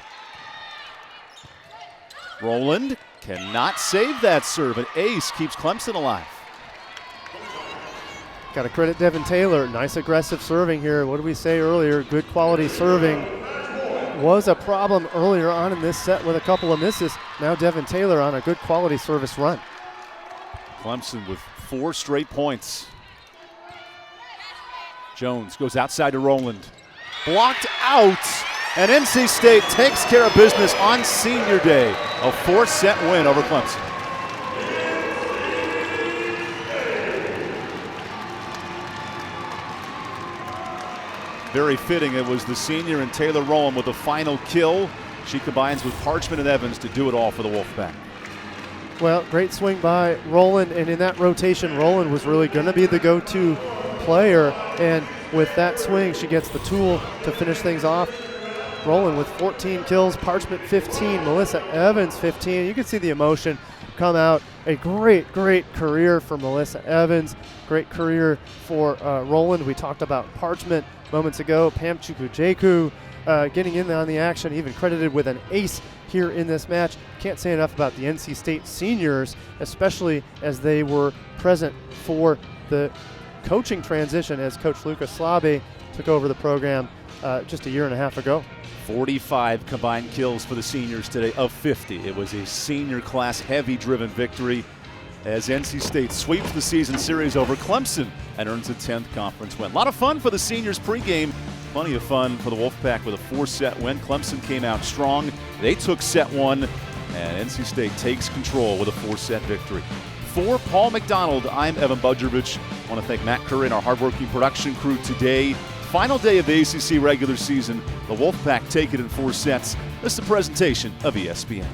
Rowland cannot save that serve. An ace keeps Clemson alive. Got to credit Devin Taylor. Nice aggressive serving here. What did we say earlier? Good quality serving. Was a problem earlier on in this set with a couple of misses. Now Devin Taylor on a good quality service run. Clemson with 4 straight points. Jones goes outside to Rowland. Blocked out, and NC State takes care of business on Senior Day. A 4-set win over Clemson. Very fitting. It was the senior and Taylor Rowland with the final kill. She combines with Parchment and Evans to do it all for the Wolfpack. Well, great swing by Roland, and in that rotation, Roland was really going to be the go-to player, and with that swing, she gets the tool to finish things off. Roland with 14 kills, Parchment 15, Melissa Evans 15. You can see the emotion come out. A great, great career for Melissa Evans. Great career for Roland. We talked about Parchment moments ago. Pam Chukwujeku getting in on the action, even credited with an ace here in this match. Can't say enough about the NC State seniors, especially as they were present for the coaching transition as Coach Lucas Slabe took over the program just a year and a half ago. 45 combined kills for the seniors today of 50. It was a senior class heavy driven victory as NC State sweeps the season series over Clemson and earns a 10th conference win. A lot of fun for the seniors pregame. Plenty of fun for the Wolfpack with a 4-set win. Clemson came out strong. They took set 1, and NC State takes control with a 4-set victory. For Paul McDonald, I'm Evan Budrovich. I want to thank Matt Curry and our hardworking production crew today. Final day of the ACC regular season. The Wolfpack take it in 4 sets. This is a presentation of ESPN.